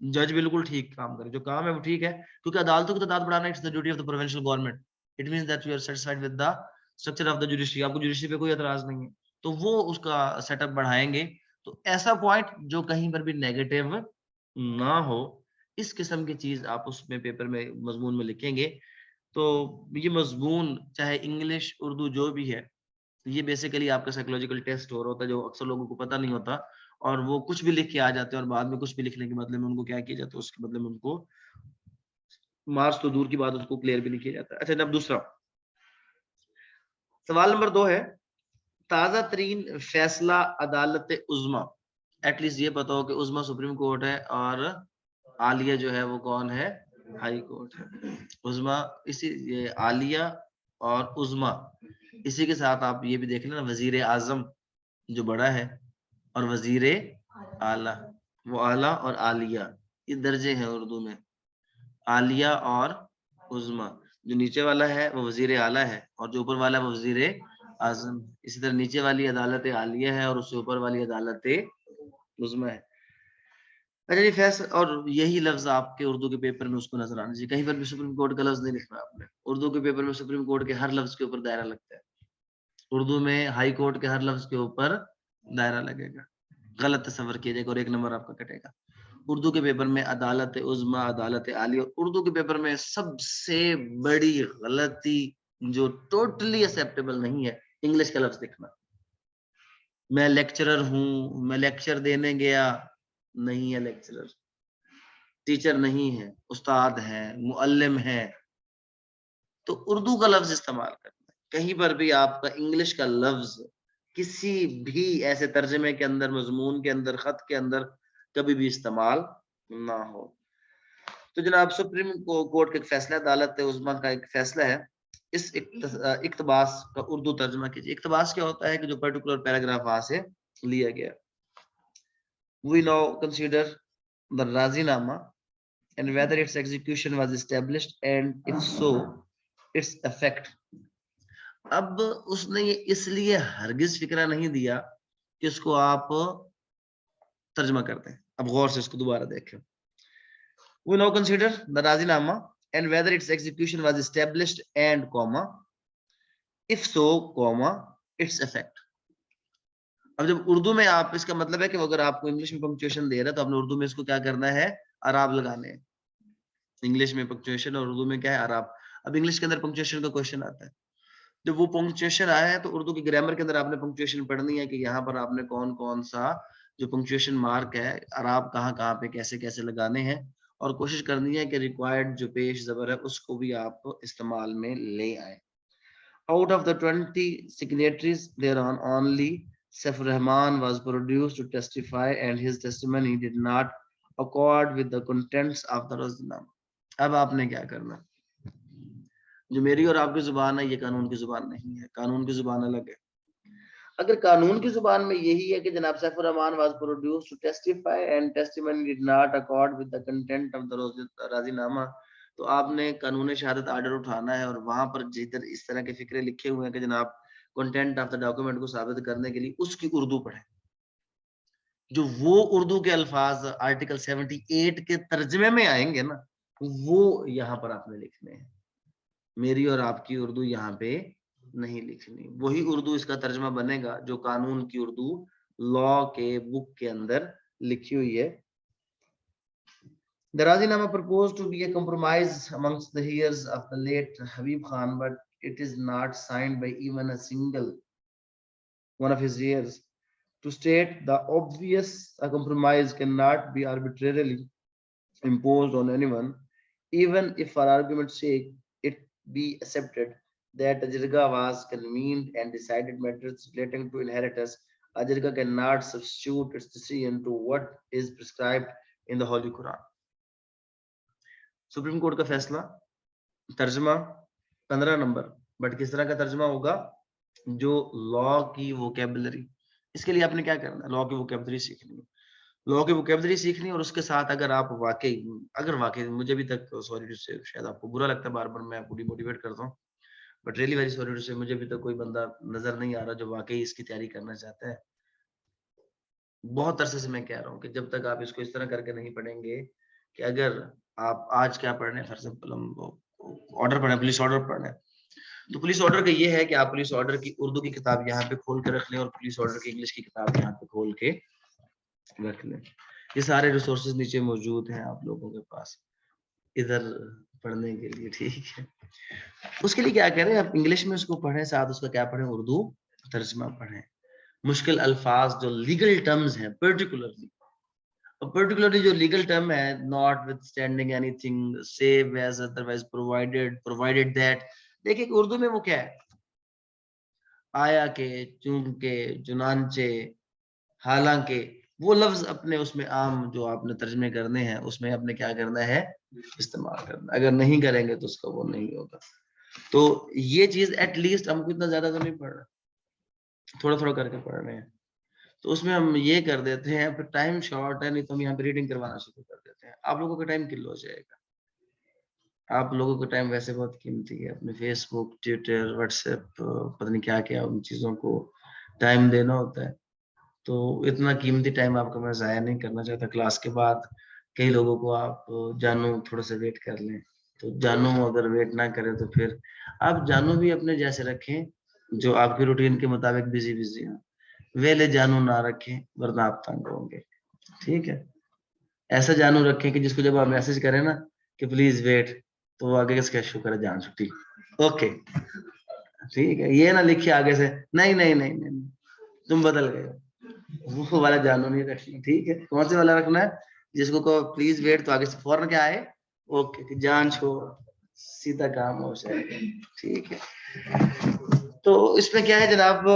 جج بالکل ٹھیک کام کرے, جو کام ہے وہ ٹھیک ہے, کیونکہ عدالتوں کی تعداد بڑھانا it's the duty of the provincial government. It means that you are satisfied with the structure of the judiciary. آپ کو جوڈیشری پہ کوئی اعتراض نہیں ہے تو وہ اس کا سیٹ اپ بڑھائیں گے. تو ایسا پوائنٹ جو کہیں پر بھی نیگیٹو نہ ہو, اس قسم کی چیز آپ اس میں پیپر میں مضمون میں لکھیں گے. تو یہ مضمون چاہے انگلش اردو جو بھی ہے, یہ بیسیکلی آپ کا سائیکولوجیکل ٹیسٹ ہو رہا ہوتا ہے جو اکثر لوگوں کو پتہ نہیں ہوتا, اور وہ کچھ بھی لکھ کے آ جاتے ہیں اور بعد میں کچھ بھی لکھنے کے بدلے میں ان کو کیا کیا جاتا ہے, اس کے بدلے میں ان کو مارکس تو دور کی بات اس کو کلیئر بھی نہیں کیا جاتا ہے. اچھا جناب دوسرا سوال نمبر 2 ہے تازہ ترین فیصلہ عدالت عظمیٰ. ایٹ لیسٹ یہ پتا ہو کہ عظمیٰ سپریم کورٹ ہے اور عالیہ جو ہے وہ کون ہے, ہائی کورٹ ہے. عظمیٰ اسی عالیہ اور عظمیٰ, اسی کے ساتھ آپ یہ بھی دیکھ لیں نا وزیر اعظم جو بڑا ہے اور وزیر اعلیٰ, وہ اعلیٰ اور عالیہ یہ درجے ہیں اردو میں, عالیہ اور عظما، جو نیچے والا ہے وہ وزیر اعلیٰ ہے اور جو اوپر والا ہے وہ وزیر اعظم. اسی طرح نیچے والی عدالت عالیہ ہے اور اس سے اوپر والی عدالت عظما ہے. اچھا جی فیصل، اور یہی لفظ آپ کے اردو کے پیپر میں اس کو نظر آنا چاہیے. کہیں پر بھی سپریم کورٹ کا لفظ نہیں لکھنا آپ نے. اردو کے پیپر میں سپریم کورٹ کے ہر لفظ کے اوپر دائرہ لگتا ہے. اردو میں ہائی کورٹ کے ہر لفظ کے اوپر دائرہ لگے گا. غلط تصور کیے جائے گا اور 1 نمبر آپ کا کٹے گا. اردو کے پیپر میں عدالت عظما، عدالت عالیہ. اردو کے پیپر میں سب سے بڑی غلطی جو ٹوٹلی ایکسیپٹیبل نہیں ہے، انگلش کا لفظ لکھنا. میں لیکچرر ہوں، میں لیکچر دینے گیا. نہیں ہے لیکچرر، ٹیچر نہیں ہے، استاد ہے، معلم ہے. تو اردو کا لفظ استعمال کرنا ہے. کہیں پر بھی آپ کا انگلش کا لفظ کسی بھی ایسے ترجمے کے اندر، مضمون کے اندر، خط کے اندر کبھی بھی استعمال نہ ہو. تو جناب سپریم کورٹ کا ایک فیصلہ، عدالت عظما کا ایک فیصلہ ہے. اس اقتباس کا اردو ترجمہ کیجیے. اقتباس کیا ہوتا ہے کہ جو پرٹیکولر پیراگراف وہاں سے لیا گیا. We now consider the Razinama and whether its execution was established and if so, its effect. اب اس نے یہ اس لیے ہرگز فکرہ نہیں دیا کہ اس کو آپ ترجمہ کرتے ہیں. اب غور سے اس کو دوبارہ دیکھیں. We now consider the Razinama and whether its execution was established and comma if so comma its effect. اب جب اردو میں آپ، اس کا مطلب ہے کہ اگر آپ کو انگلش میں پنکچویشن دے رہا ہے تو آپ نے اردو میں اس کو کیا کرنا ہے؟ اعراب لگانے ہیں. انگلش میں پنکچویشن اور اردو میں کیا ہے؟ اعراب. اب انگلش کے اندر پنکچویشن کا کوشچن آتا ہے. جب وہ پنکچویشن آیا ہے تو اردو کی گرامر کے اندر آپ نے پنکچویشن پڑھنی ہے کہ یہاں پر آپ نے کون کون سا جو پنکچویشن مارک ہے، اعراب کہاں کہاں پہ کیسے کیسے لگانے ہیں، اور کوشش کرنی ہے کہ ریکوائرڈ جو پیش زبر ہے اس کو بھی آپ استعمال میں لے آئیں. Out of the 20 signatories thereon, only Saif Rahman was produced to testify and his testimony did not accord with the contents of the Razinama. اب آپ نے کیا کرنا؟ جو میری اور آپ کی زبان ہے یہ قانون کی زبان نہیں ہے. قانون کی زبان الگ ہے. اگر قانون کی زبان میں یہی ہے کہ جناب Saif ur-Rehman was produced to testify and testimony did not accord with the content of the Razinama, تو آپ نے قانون شہادت آرڈر اٹھانا ہے اور وہاں پر جدھر اس طرح کے فکرے لکھے ہوئے ہیں کہ جناب کنٹینٹ آف دا ڈاکومنٹ کو ثابت کرنے کے لیے اس کی اردو پڑھیں. جو وہ اردو کے الفاظ آرٹیکل 78 کے ترجمے میں آئیں گے نا، وہ یہاں پر آپ نے لکھنے ہیں. میری اور آپ کی اردو یہاں پہ نہیں لکھنی. وہی اردو اس کا ترجمہ بنے گا جو قانون کی اردو لا کے بک کے اندر لکھی ہوئی ہے. The Razinama proposed to be a compromise amongst the heirs of the late Habib Khan, but it is not signed by even a single one of his heirs. To state the obvious, a compromise cannot be arbitrarily imposed on anyone, even if for argument's sake it be accepted that a jirga was convened and decided matters relating to inheritance. A jirga cannot substitute its decision to what is prescribed in the Holy Quran. Supreme court کا فیصلہ، ترجمہ 15 number. But کس طرح کا ترجمہ ہوگا؟ جو لا کی ووکیبلری. اس کے لیے آپ نے کیا کرنا ہے؟ لا کی ووکیبلری سیکھنی ہے. لا کی ووکیبلری سیکھنی اور اس کے ساتھ اگر واقعی مجھے ابھی تک سوری سے شاید آپ کو برا لگتا ہے، بار بار میں آپ کو ڈی موٹیویٹ کرتا ہوں، بٹ ریلی ویری سوری سے مجھے ابھی تک کوئی بندہ نظر نہیں آ رہا جو واقعی اس کی تیاری کرنا چاہتا ہے. بہت عرصے سے میں کہہ رہا ہوں کہ جب تک آپ اس کو اس طرح کر کے نہیں پڑھیں گے کہ اگر آپ آج کیا پڑھ رہے ہیں، فار ایگزامپل ہم آرڈر پڑھ رہے ہیں، پولیس آرڈر پڑھ رہے ہیں، تو پولیس آرڈر کا یہ ہے کہ آپ پولیس آرڈر کی اردو کی کتاب یہاں پہ کھول کے رکھ لیں اور پولیس آرڈر کی انگلش کی کتاب یہاں پہ کھول کے رکھ لیں. یہ سارے ریسورسز نیچے موجود ہیں آپ لوگوں کے پاس ادھر پڑھنے کے لیے. ٹھیک ہے، اس کے لیے کیا کریں؟ آپ انگلش میں اس کو پڑھیں، ساتھ اس کا کیا پڑھیں؟ اردو ترجمہ پڑھیں. مشکل الفاظ جو لیگل ٹرمز ہیں، پرٹیکولرلی جو لیگل ٹرم ہے، not with standing any thing, save as otherwise provided that. دیکھیں کہ اردو میں وہ کیا ہے؟ آیا کے، چونکہ، چنانچہ، حالانکہ، وہ لفظ اپنے اس میں عام جو آپ نے ترجمے کرنے ہیں اس میں اپنے کیا کرنا ہے؟ استعمال کرنا. اگر نہیں کریں گے تو اس کا وہ نہیں ہوگا. تو یہ چیز ایٹ لیسٹ ہم کو اتنا زیادہ تو نہیں پڑھ رہے، تھوڑا تھوڑا کر کے پڑھ رہے ہیں. تو اس میں ہم یہ کر دیتے ہیں، پھر ٹائم شارٹ ہے نہیں تو ہم یہاں پہ ریڈنگ کروانا شروع کر دیتے ہیں. آپ لوگوں کا ٹائم کل ہو جائے گا. آپ لوگوں کا ٹائم ویسے بہت قیمتی ہے, اپنے فیس بک, ٹویٹر, واٹس ایپ, پتہ نہیں کیا کیا ان چیزوں کو ٹائم دینا ہوتا ہے. تو اتنا قیمتی ٹائم آپ کا میں ضائع نہیں کرنا چاہتا. کلاس کے بعد کئی لوگوں کو آپ جانو تھوڑا سا ویٹ کر لیں, تو جانو اگر ویٹ نہ کرے تو پھر آپ جانو بھی اپنے جیسے رکھیں جو آپ کی روٹین کے مطابق بزی ہوں. ویلے جانو نہ رکھیں ورنہ آپ تنگ ہوں گے. ٹھیک ہے, ایسا جانو رکھیں کہ جس کو جب آپ میسج کریں نا کہ پلیز ویٹ, تو وہ آگے اس کا شکر ہے جان چھٹی, اوکے ٹھیک ہے. یہ نہ لکھیے آگے سے نہیں تم بدل گئے, وہ والا جانو نہیں رکھنا. ٹھیک ہے, کون سے والا رکھنا ہے؟ جس کو کہو پلیز ویٹ تو آگے سے فوراً کیا آئے, اوکے جان چھوڑ, سیدھا کام ہو جائے گا. ٹھیک ہے, تو اس میں کیا ہے جناب,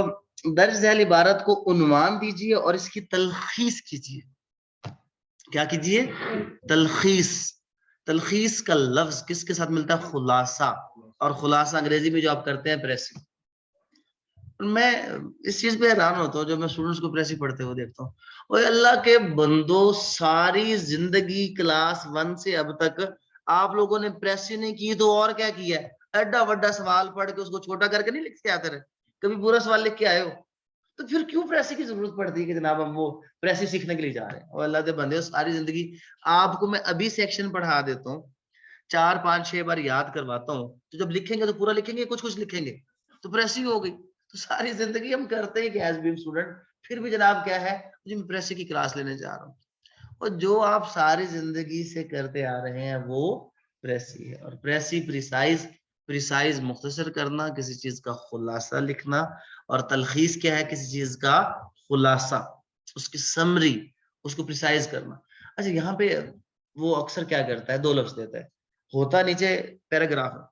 درج ذیل عبارت کو عنوان دیجیے اور اس کی تلخیص کیجیے. کیا کیجیے؟ تلخیص. تلخیص کا لفظ کس کے ساتھ ملتا ہے؟ خلاصہ. اور خلاصہ انگریزی میں جو آپ کرتے ہیں پریسی. میں اس چیز پہ حیران ہوتا ہوں جب میں اسٹوڈنٹس کو پریسی پڑھتے ہوئے دیکھتا ہوں. اور اللہ کے بندو, ساری زندگی کلاس 1 سے اب تک آپ لوگوں نے پریسی نہیں کی تو اور کیا کیا ہے؟ ایڈا وڈا سوال پڑھ کے اس کو چھوٹا کر کے نہیں لکھ کے آتے رہے, کبھی پورا سوال لکھ کے آئے ہو؟ تو پھر کیوں پریسی کی ضرورت پڑتی ہے کہ جناب ہم وہ پریسی سیکھنے کے لیے جا رہے ہیں؟ اور اللہ کے بندے ساری زندگی آپ کو میں ابھی سیکشن پڑھا دیتا ہوں, 4 5 6 بار یاد کرواتا ہوں, تو جب لکھیں گے تو پورا لکھیں گے, کچھ لکھیں گے تو پریسی ہو گئی. تو ساری زندگی ہم کرتے ہیں کہ ایز بین اسٹوڈنٹ, پھر بھی جناب کیا ہے, میں پریسی کی کلاس لینے جا رہا ہوں. اور جو آپ ساری زندگی سے کرتے آ رہے ہیں وہ پریسی ہے. اور پریسی پریسائز مختصر کرنا, کسی چیز کا خلاصہ لکھنا, اور تلخیص کیا ہے, کسی چیز کا خلاصہ, اس کی سمری, اس کو پریسائز کرنا. اچھا, یہاں پہ وہ اکثر کیا کرتا ہے, 2 لفظ دیتا ہے, ہوتا نیچے پیراگراف ہے.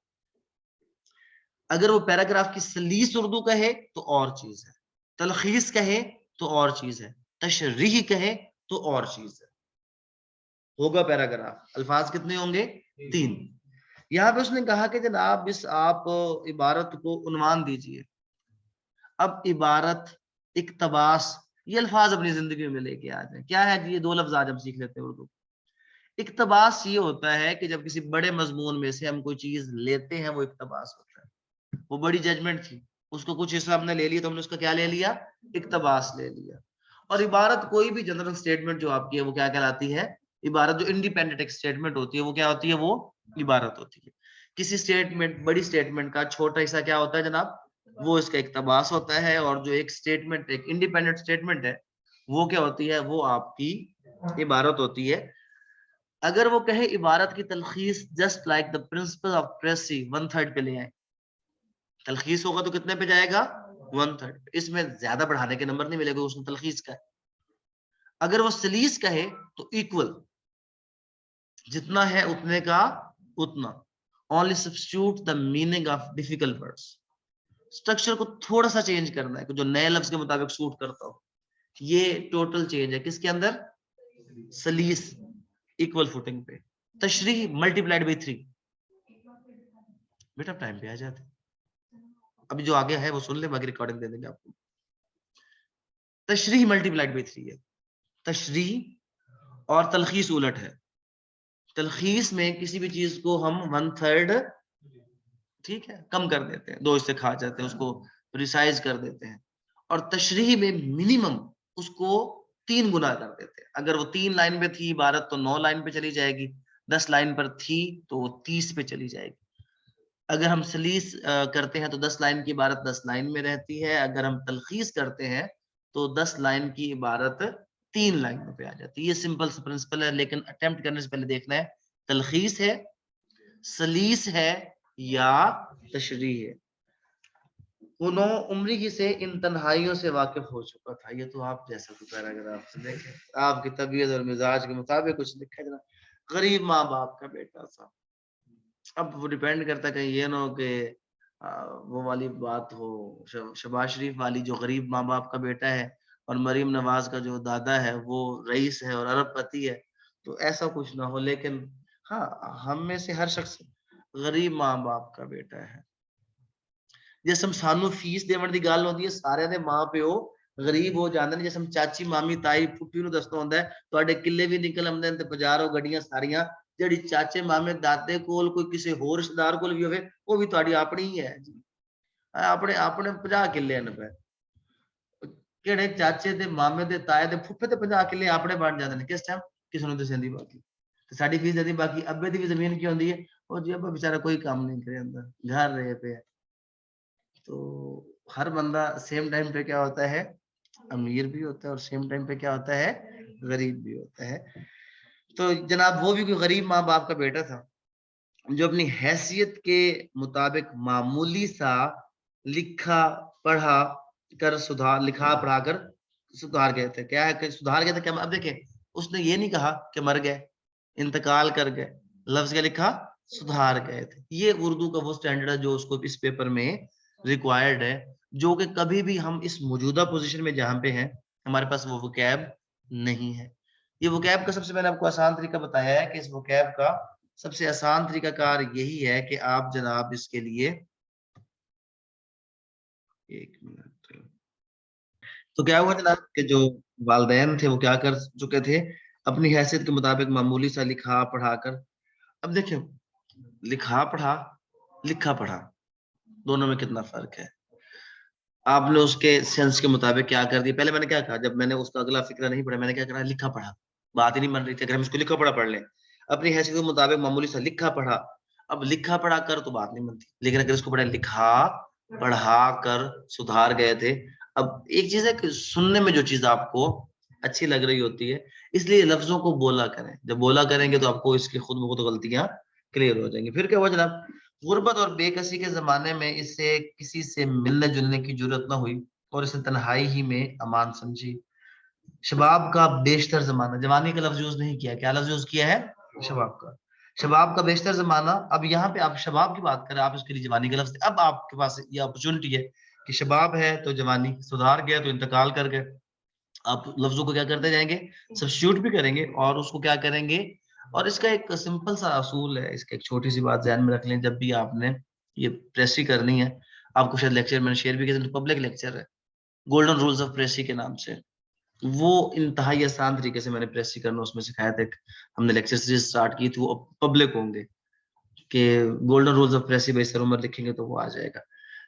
اگر وہ پیراگراف کی سلیس اردو کہے تو اور چیز ہے, تلخیص کہے تو اور چیز ہے, تشریح کہے تو اور چیز ہے. ہوگا پیراگراف, الفاظ کتنے ہوں گے؟ 3. یہاں پہ اس نے کہا کہ جناب آپ عبارت کو عنوان دیجئے. اب عبارت, اقتباس, یہ الفاظ اپنی زندگی میں لے کے آ جائیں. کیا ہے یہ 2 لفظ آج ہم سیکھ لیتے ہیں اردو. اقتباس یہ ہوتا ہے کہ جب کسی بڑے مضمون میں سے ہم کوئی چیز لیتے ہیں, وہ اقتباس ہوتا ہے. وہ بڑی ججمنٹ تھی, اس کو کچھ حصہ ہم نے لے لیا تو ہم نے اس کا کیا لے لیا؟ اقتباس لے لیا. اور عبارت کوئی بھی جنرل سٹیٹمنٹ جو آپ کی ہے وہ کیا کہلاتی ہے؟ عبارت. جو انڈیپینڈنٹ ایک سٹیٹمنٹ ہوتی ہے وہ کیا ہوتی ہے؟ وہ عبارت ہوتی ہے. کسی سٹیٹمنٹ, بڑی سٹیٹمنٹ کا چھوٹا حصہ کیا ہوتا ہے جناب؟ وہ اس کا اقتباس ہوتا ہے. اور جو ایک سٹیٹمنٹ, ایک انڈیپینڈنٹ سٹیٹمنٹ ہے, وہ کیا ہوتی ہے؟ وہ آپ کی عبارت ہوتی ہے. اگر وہ کہے عبارت کی تلخیص just like the principle of precis 1/3 پہ لے آئے, تلخیص ہوگا تو کتنے پہ جائے گا؟ 1/3. اس میں زیادہ بڑھانے کے نمبر نہیں ملے گا, اس میں تلخیص کا ہے. اگر وہ سلیس کہے تو ایکول, جتنا ہے اتنے کا اتنا. only substitute the meaning of difficult words. Structure کو تھوڑا سا چینج کرنا ہے کہ جو نئے لفظ کے مطابق سوٹ کرتا ہو. یہ ٹوٹل چینج ہے کس کے اندر؟ سلیس ایکول فوٹنگ پہ. تشریح ملٹیپلائڈ بائی 3. بیٹا ٹائم پہ آ جاتے, ابھی جو آگے ہے وہ سن لیں, باقی ریکارڈنگ دے دیں گے آپ کو. تشریح ملٹیپلائڈ بائی 3 ہے. تشریح اور تلخیص الٹ ہے. تلخیص میں کسی بھی چیز کو ہم 1/3 ٹھیک ہے کم کر دیتے ہیں, 2 حصے کھا جاتے ہیں, اس کو ریسائز کر دیتے ہیں. اور تشریح میں منیمم اس کو 3 گنا کر دیتے ہیں. اگر وہ 3 لائن پہ تھی عبارت تو 9 لائن پہ چلی جائے گی, 10 لائن پر تھی تو وہ 30 پہ چلی جائے گی. اگر ہم سلیس کرتے ہیں تو 10 لائن کی عبارت 10 لائن میں رہتی ہے. اگر ہم تلخیص کرتے ہیں تو 10 لائن کی عبارت 3 لائن پہ آ جاتی ہے. یہ سمپل سا پرنسپل ہے, لیکن اٹیمپٹ کرنے سے پہلے دیکھنا ہے تلخیص ہے, سلیس ہے یا تشریح ہے. انہوں عمری سے ان تنہائیوں سے واقف ہو چکا تھا. یہ تو آپ جیسا تو پیراگراف سے دیکھیں, آپ کی طبیعت اور مزاج کے مطابق کچھ لکھا جائے. غریب ماں باپ کا بیٹا تھا. اب وہ ڈیپینڈ کرتا ہے کہ یہ نہ ہو کہ وہ والی بات ہو, شباز شریف والی, جو غریب ماں باپ کا بیٹا ہے اور مریم نواز کا جو دادا ہے وہ رئیس ہے اور ارب پتی ہے, تو ایسا کچھ نہ ہو. لیکن ہاں, ہم میں سے ہر شخص غریب ماں باپ کا بیٹا ہے. جیسے ہم سانو فیس دیون دی گل ہوندی ہے, سارے دے ماں پیو غریب ہو جاندے نے. جیسے ہم چاچی مامی تائی پھپھی نو دسنا ہوندا ہے تواڈے کلے بھی نکل آندے تے 50 گڈیاں ساریاں جڑی چاچے مامے دادے کول کوئی کسی ہور رشتہ دار کول بھی ہوے وہ بھی تہاڈی اپنی ہی ہے جی اپنے اپنے 50 کلے نے پے کہڑے چاچے دے مامے دے تائے دے پھپھے تے 50 کلے اپنے بن جاندے نے کس ٹائم کس نوں دسندی باقی تے ساڈی فیس دی باقی ابے دی بھی زمین کی ہوندی ہے او جی ابا بیچارہ کوئی کام نہیں کرے اندر گھر رہے پہ تو ہر بندہ سیم ٹائم پہ کیا ہوتا ہے امیر بھی ہوتا ہے اور سیم ٹائم پہ کیا ہوتا ہے غریب بھی ہوتا ہے تو جناب وہ بھی کوئی غریب ماں باپ کا بیٹا تھا جو اپنی حیثیت کے مطابق معمولی سا لکھا پڑھا کر لکھا پڑھا کر سدھار گئے تھے کیا ہے کہ سدھار گئے تھے کیا اب دیکھیں اس نے یہ نہیں کہا کہ مر گئے انتقال کر گئے لفظ کیا لکھا سدھار گئے تھے یہ اردو کا وہ سٹینڈرڈ ہے جو اس کو اس پیپر میں ریکوائرڈ ہے جو کہ کبھی بھی ہم اس موجودہ پوزیشن میں جہاں پہ ہیں ہمارے پاس وہ وکیب نہیں ہے یہ وکیب کا سب سے میں نے آپ کو آسان طریقہ بتایا ہے کہ اس وکیب کا سب سے آسان طریقہ کار یہی ہے کہ آپ جناب اس کے لیے ایک منٹ تو کیا ہوا جناب کہ جو والدین تھے وہ کیا کر چکے تھے اپنی حیثیت کے مطابق معمولی سا لکھا پڑھا کر اب دیکھیں لکھا پڑھا دونوں میں کتنا فرق ہے آپ نے اس کے سینس کے مطابق کیا کر دیا پہلے میں نے کیا کہا جب میں نے اس کا اگلا فکرہ نہیں پڑھا میں نے کیا کرا لکھا پڑھا بات ہی نہیں بن رہی تھی اگر ہم اس کو لکھا پڑھا پڑھ لیں اپنی حیثیت کے مطابق معمولی سا لکھا پڑھا اب لکھا پڑھا کر تو بات نہیں بنتی لیکن اگر اس کو پڑھا لکھا پڑھا کر سدھار گئے تھے اب ایک چیز ہے کہ سننے میں جو چیز آپ کو اچھی لگ رہی ہوتی ہے اس لیے لفظوں کو بولا کریں جب بولا کریں گے تو آپ کو اس کی خود بخود غلطیاں کلیئر ہو جائیں گی پھر کیا ہوا جناب غربت اور بے کسی کے زمانے میں اس سے کسی سے ملنے جلنے کی ضرورت نہ ہوئی اور اسے تنہائی ہی میں امان سمجھی شباب کا بیشتر زمانہ جوانی کا لفظ یوز نہیں کیا کیا لفظ یوز کیا ہے شباب کا بیشتر زمانہ اب یہاں پہ آپ شباب کی بات کریں آپ اس کے لیے جوانی کا لفظ اب آپ کے پاس یہ اپرچونٹی ہے کہ شباب ہے تو جوانی سدھار گیا تو انتقال کر گئے آپ لفظوں کو کیا کرتے جائیں گے سبسٹیوٹ بھی کریں گے اور اس کو کیا کریں گے اور اس کا ایک سمپل سا اصول ہے اس کا ایک چھوٹی سی بات ذہن میں رکھ لیں جب بھی آپ نے یہ پریسی کرنی ہے آپ کو شاید لیکچر میں نے شیئر بھی کیا پبلک لیکچر ہے گولڈن رولز آف پریسی کے نام سے وہ انتہائی آسان طریقے سے میں نے پریسی کرنا اس میں سکھایا تھا ہم نے لیکچر سیریز سٹارٹ کی تھی وہ پبلک ہوں گے کہ golden rules of precis by sir Umar لکھیں گے تو وہ آ جائے گا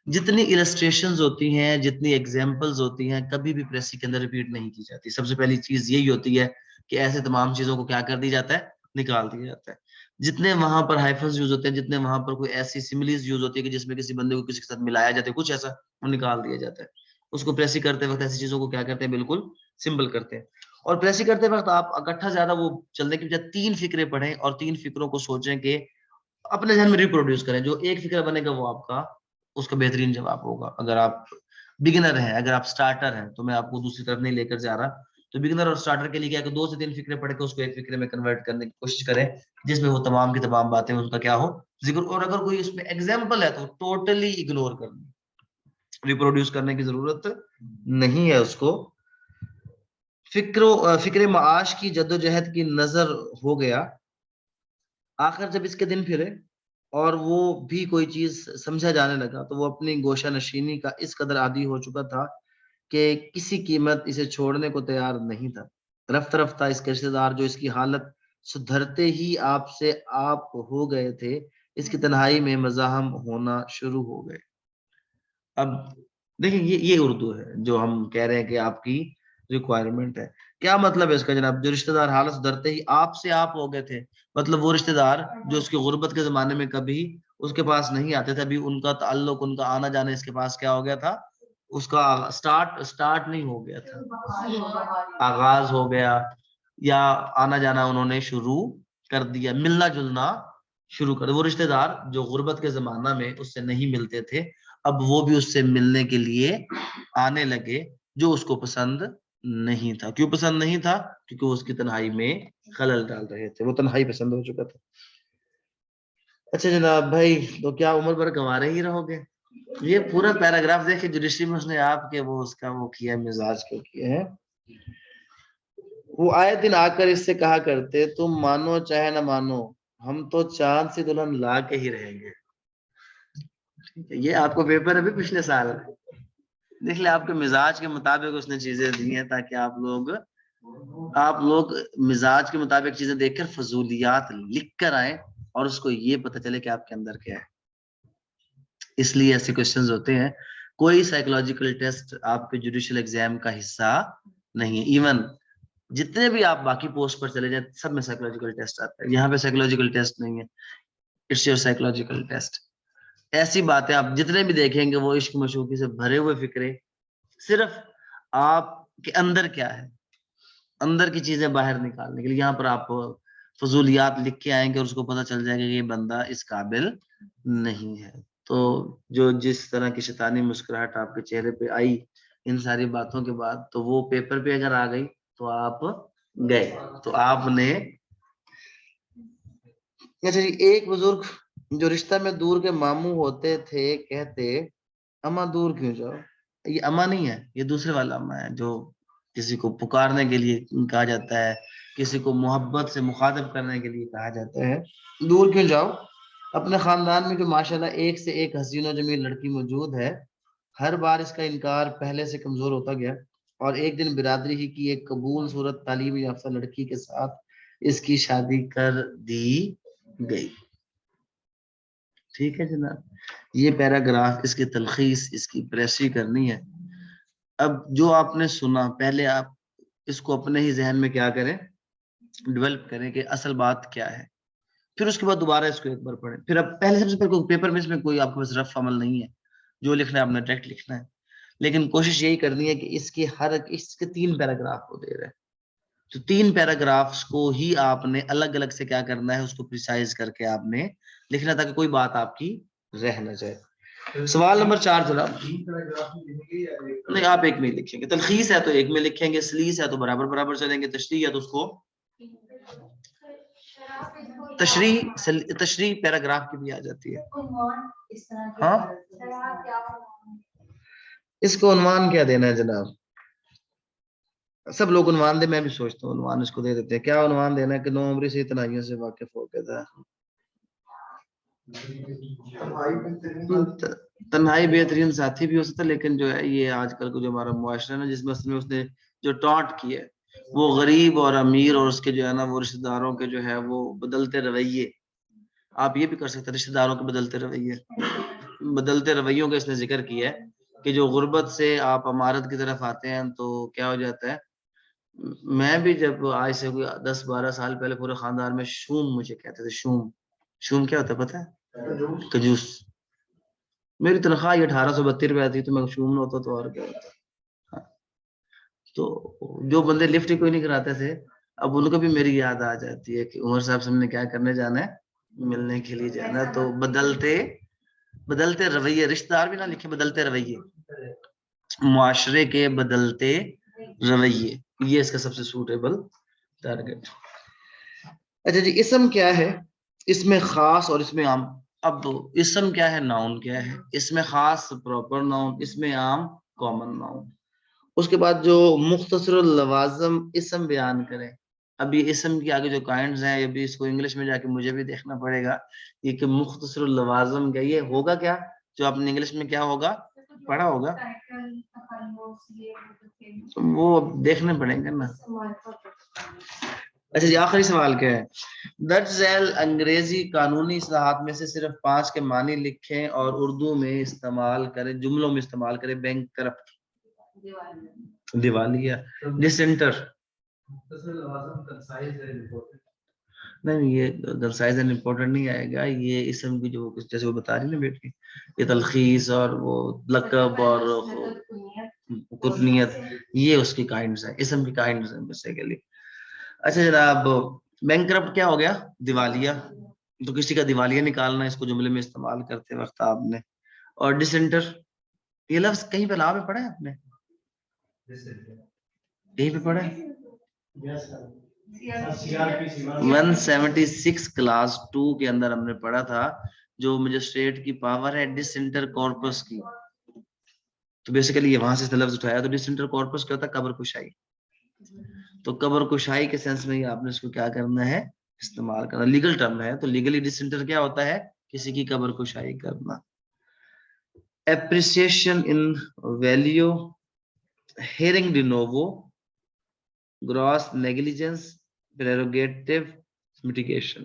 جتنی السٹریشنز ہوتی ہیں جتنی ایگزامپلز ہوتی ہیں کبھی بھی پریسی کے اندر ریپیٹ نہیں کی جاتی سب سے پہلی چیز یہی ہوتی ہے کہ ایسے تمام چیزوں کو کیا کر دی جاتا ہے نکال دیا جاتا ہے جتنے وہاں پر ہائفنز یوز ہوتے ہیں جتنے وہاں پر کوئی ایسی سملیز یوز ہوتی ہے کہ جس میں کسی بندے کو کسی کے ساتھ ملایا جاتا ہے کچھ ایسا وہ نکال دیا جاتا ہے اس کو پریسی کرتے وقت ایسی چیزوں کو کیا کرتے ہیں بالکل سمبل کرتے ہیں اور پریسی کرتے وقت آپ اکٹھا زیادہ وہ چلنے کی بجائے 3 فکرے پڑھیں اور 3 فکروں کو سوچیں کہ اپنے ذہن میں ریپروڈیوس کریں جو ایک فکر بنے گا وہ آپ کا اس کا بہترین جواب ہوگا اگر آپ بگنر ہیں اگر آپ سٹارٹر ہیں تو میں آپ کو دوسری طرف نہیں لے کر جا رہا تو بگنر اور سٹارٹر کے لیے کیا کہ 2 سے 3 فکرے پڑھ کے اس کو ایک فکرے میں کنورٹ کرنے کی کوشش کریں جس میں وہ تمام کی تمام باتیں ان کا کیا ہو ذکر اور اگر کوئی اس میں ایگزامپل ہے تو ٹوٹلی اگنور کرنا ریپروڈیوس کرنے کی ضرورت نہیں ہے اس کو فکر معاش کی جدوجہد کی نظر ہو گیا آخر جب اس کے دن پھرے اور وہ بھی کوئی چیز سمجھا جانے لگا تو وہ اپنی گوشہ نشینی کا اس قدر عادی ہو چکا تھا کہ کسی قیمت اسے چھوڑنے کو تیار نہیں تھا رفتہ رفتہ اس کے رشتے دار جو اس کی حالت سدھرتے ہی آپ سے آپ ہو گئے تھے اس کی تنہائی میں مزاحم ہونا شروع ہو گئے اب دیکھیں یہ اردو ہے جو ہم کہہ رہے ہیں کہ آپ کی ریکوائرمنٹ ہے کیا مطلب ہے اس کا جناب جو رشتے دار حالت سدھرتے ہی آپ سے آپ ہو گئے تھے مطلب وہ رشتے دار جو اس کی غربت کے زمانے میں کبھی اس کے پاس نہیں آتے تھے ابھی ان کا تعلق ان کا آنا جانا اس کے پاس کیا ہو گیا تھا اس کا سٹارٹ نہیں ہو گیا تھا آغاز ہو گیا یا آنا جانا انہوں نے شروع کر دیا ملنا جلنا شروع کر دیا وہ رشتے دار جو غربت کے زمانہ میں اس سے نہیں ملتے تھے اب وہ بھی اس سے ملنے کے لیے آنے لگے جو اس کو پسند نہیں تھا کیوں پسند نہیں تھا کیونکہ وہ اس کی تنہائی میں خلل ڈال رہے تھے وہ تنہائی پسند ہو چکا تھا اچھا جناب بھائی تو کیا عمر بھر گنوارے ہی رہو گے یہ پورا پیراگراف دیکھیں جوڈیشری میں اس نے آپ کے وہ اس کا وہ کیا مزاج کو کیا ہے وہ آئے دن آ کر اس سے کہا کرتے تم مانو چاہے نہ مانو ہم تو چاند سے دلہن لا کے ہی رہیں گے یہ آپ کو پیپر ابھی پچھلے سال دیکھ لیں آپ کے مزاج کے مطابق اس نے چیزیں دی ہیں تاکہ آپ لوگ آپ لوگ مزاج کے مطابق چیزیں دیکھ کر فضولیات لکھ کر آئیں اور اس کو یہ پتہ چلے کہ آپ کے اندر کیا ہے. اس لیے ایسے کوشچنز ہوتے ہیں. کوئی سائیکولوجیکل ٹیسٹ آپ کے جوڈیشل ایگزام کا حصہ نہیں ہے. ایون جتنے بھی آپ باقی پوسٹ پر چلے جائیں سب میں سائیکولوجیکل ٹیسٹ آتا ہے. یہاں پہ سائیکولوجیکل ٹیسٹ نہیں ہے. It's your psychological test. ایسی باتیں آپ جتنے بھی دیکھیں گے وہ عشق مشوقی سے بھرے ہوئے فکرے. صرف آپ کے اندر کیا ہے, اندر کی چیزیں باہر نکالنے کے لیے. یہاں پر آپ فضولیات لکھ کے آئیں گے اور اس کو پتہ چل جائے گا کہ یہ بندہ اس قابل نہیں ہے. تو جو جس طرح کی شیطانی مسکراہٹ آپ کے چہرے پہ آئی ان ساری باتوں کے بعد, تو وہ پیپر پہ اگر آ گئی تو آپ گئے. تو آپ نے اچھا جی, ایک بزرگ جو رشتہ میں دور کے ماموں ہوتے تھے کہتے اماں دور کیوں جاؤ. یہ اماں نہیں ہے, یہ دوسرے والا اماں ہے جو کسی کو پکارنے کے لیے کہا جاتا ہے, کسی کو محبت سے مخاطب کرنے کے لیے کہا جاتا ہے. دور کیوں جاؤ. اپنے خاندان میں جو ماشاءاللہ ایک سے ایک حسین و جمیل لڑکی موجود ہے, ہر بار اس کا انکار پہلے سے کمزور ہوتا گیا اور ایک دن برادری ہی کی ایک قبول صورت تعلیم یافتہ لڑکی کے ساتھ اس کی شادی کر دی گئی. ٹھیک ہے جناب, یہ پیراگراف, اس کی تلخیص, اس کی پریسی کرنی ہے. اب جو آپ نے سنا پہلے آپ اس کو اپنے ہی ذہن میں کیا کریں, ڈیولپ کریں کہ اصل بات کیا ہے. پھر اس کے بعد دوبارہ اس کو ایک بار پڑھیں. پھر اب پہلے سب سے پہلے پیپر میں اس میں کوئی آپ کے پاس رف عمل نہیں ہے, جو لکھنا ہے آپ نے ڈائریکٹ لکھنا ہے. لیکن کوشش یہی کرنی ہے کہ اس کے 3 پیراگراف کو دے رہے ہیں, تو 3 پیراگرافس کو ہی آپ نے الگ الگ سے کیا کرنا ہے, اس کو پریسائز کر کے آپ نے لکھنا تاکہ کوئی بات آپ کی رہ نہ جائے. سوال نمبر 4 جناب. نہیں, آپ ایک میں ہی لکھیں گے. تلخیص ہے تو ایک میں لکھیں گے, سلیس ہے تو برابر برابر چلیں گے, تشریح ہے تو اس کو تشریح پیراگراف کی بھی آ جاتی ہے. ہاں, اس کو عنوان کیا دینا ہے جناب. سب لوگ عنوان دے, میں بھی سوچتا ہوں عنوان اس کو دے دیتے ہیں. کیا عنوان دینا ہے کہ نو عمری سے تنہائیوں سے واقف ہو گیا تھا. تنہائی بہترین ساتھی بھی ہو سکتا ہے, لیکن جو ہے یہ آج کل کو جو ہمارا معاشرہ ہے نا, جس میں اس نے جو ٹانٹ کی ہے وہ غریب اور امیر اور اس کے جو ہے نا وہ رشتہ داروں کے جو ہے وہ بدلتے رویے. آپ یہ بھی کر سکتے ہیں رشتہ داروں کے بدلتے رویوں کا اس نے ذکر کیا ہے کہ جو غربت سے آپ امارت کی طرف آتے ہیں تو کیا ہو جاتا ہے. میں بھی جب آج سے کوئی 10-12 سال پہلے پورے خاندان میں شوم مجھے کہتے تھے. شوم کیا ہوتا ہے پتہ ہے؟ کنجوس. میری تنخواہ 1832 روپے آتی تو میں شوم نہ ہوتا تو اور کیا ہوتا. تو جو بندے لفٹ کوئی نہیں کراتے تھے, اب ان کو بھی میری یاد آ جاتی ہے کہ عمر صاحب سے ہم نے کیا کرنے جانا ہے, ملنے کے لیے جانا ہے. تو بدلتے رویے, رشتہ دار بھی نہ لکھے, بدلتے رویے, معاشرے کے بدلتے رویے, یہ اس کا سب سے سوٹیبل ٹارگٹ. اچھا جی, اسم کیا ہے, اس میں خاص اور اس میں عام. اب اسم کیا ہے, ناؤن کیا ہے. اس میں خاص پراپر ناؤن, اس میں عام کامن ناؤن. اس کے بعد جو مختصر اللوازم اسم بیان کریں. اب یہ اسم کی آگے جو کائنڈز ہیں, یہ بھی اس کو انگلش میں جا کے مجھے بھی دیکھنا پڑے گا. یہ کہ مختصر اللوازم کیا, یہ ہوگا کیا جو آپ نے انگلش میں کیا ہوگا پڑھا ہوگا, وہ دیکھنے پڑیں گے نا. اچھا جی, آخری سوال کیا ہے. درج ذیل انگریزی قانونی اصطلاحات میں سے صرف 5 کے معنی لکھیں اور اردو میں استعمال کریں, جملوں میں استعمال کریں. بینک کرپٹ, دیوالیہ, ڈسنٹر. نہیں, یہ کنسائز اینڈ امپورٹنٹ نہیں آئے گا. یہ اسم کی جو جیسے وہ بتا رہی نا بیٹی, یہ تلخیص اور وہ لقب اور کنیت, یہ اس کی کائنڈز ہیں, اسم کی کائنڈز ہیں بیسیکلی. اچھا جناب, بینک کرپٹ کیا ہو گیا, دیوالیہ. تو کسی کا دیوالیہ نکالنا, اس کو جملے میں استعمال کرتے وقت آپ نے. اور ڈسنٹر, یہ لفظ کہیں پہ لا میں پڑھا ہے آپ نے, کہیں پہ پڑھا ہے. 176 کلاس 2 کے اندر ہم نے پڑھا تھا, جو مجسٹریٹ کی پاور ہے ڈسنٹر کارپس کی. تو بیسیکلی یہ وہاں سے لفظ اٹھایا. تو ڈسنٹر کارپس کیا ہوتا ہے, قبر کشائی. تو قبر کشائی کے سینس میں ہی آپ نے اس کو کیا کرنا ہے, استعمال کرنا. لیگل ٹرم ہے, تو لیگلی ڈسنٹر کیا ہوتا ہے, کسی کی قبر کشائی کرنا. Appreciation in value, hearing D نوو, gross negligence, prerogative, mitigation.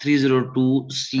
302C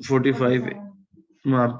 45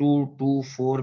224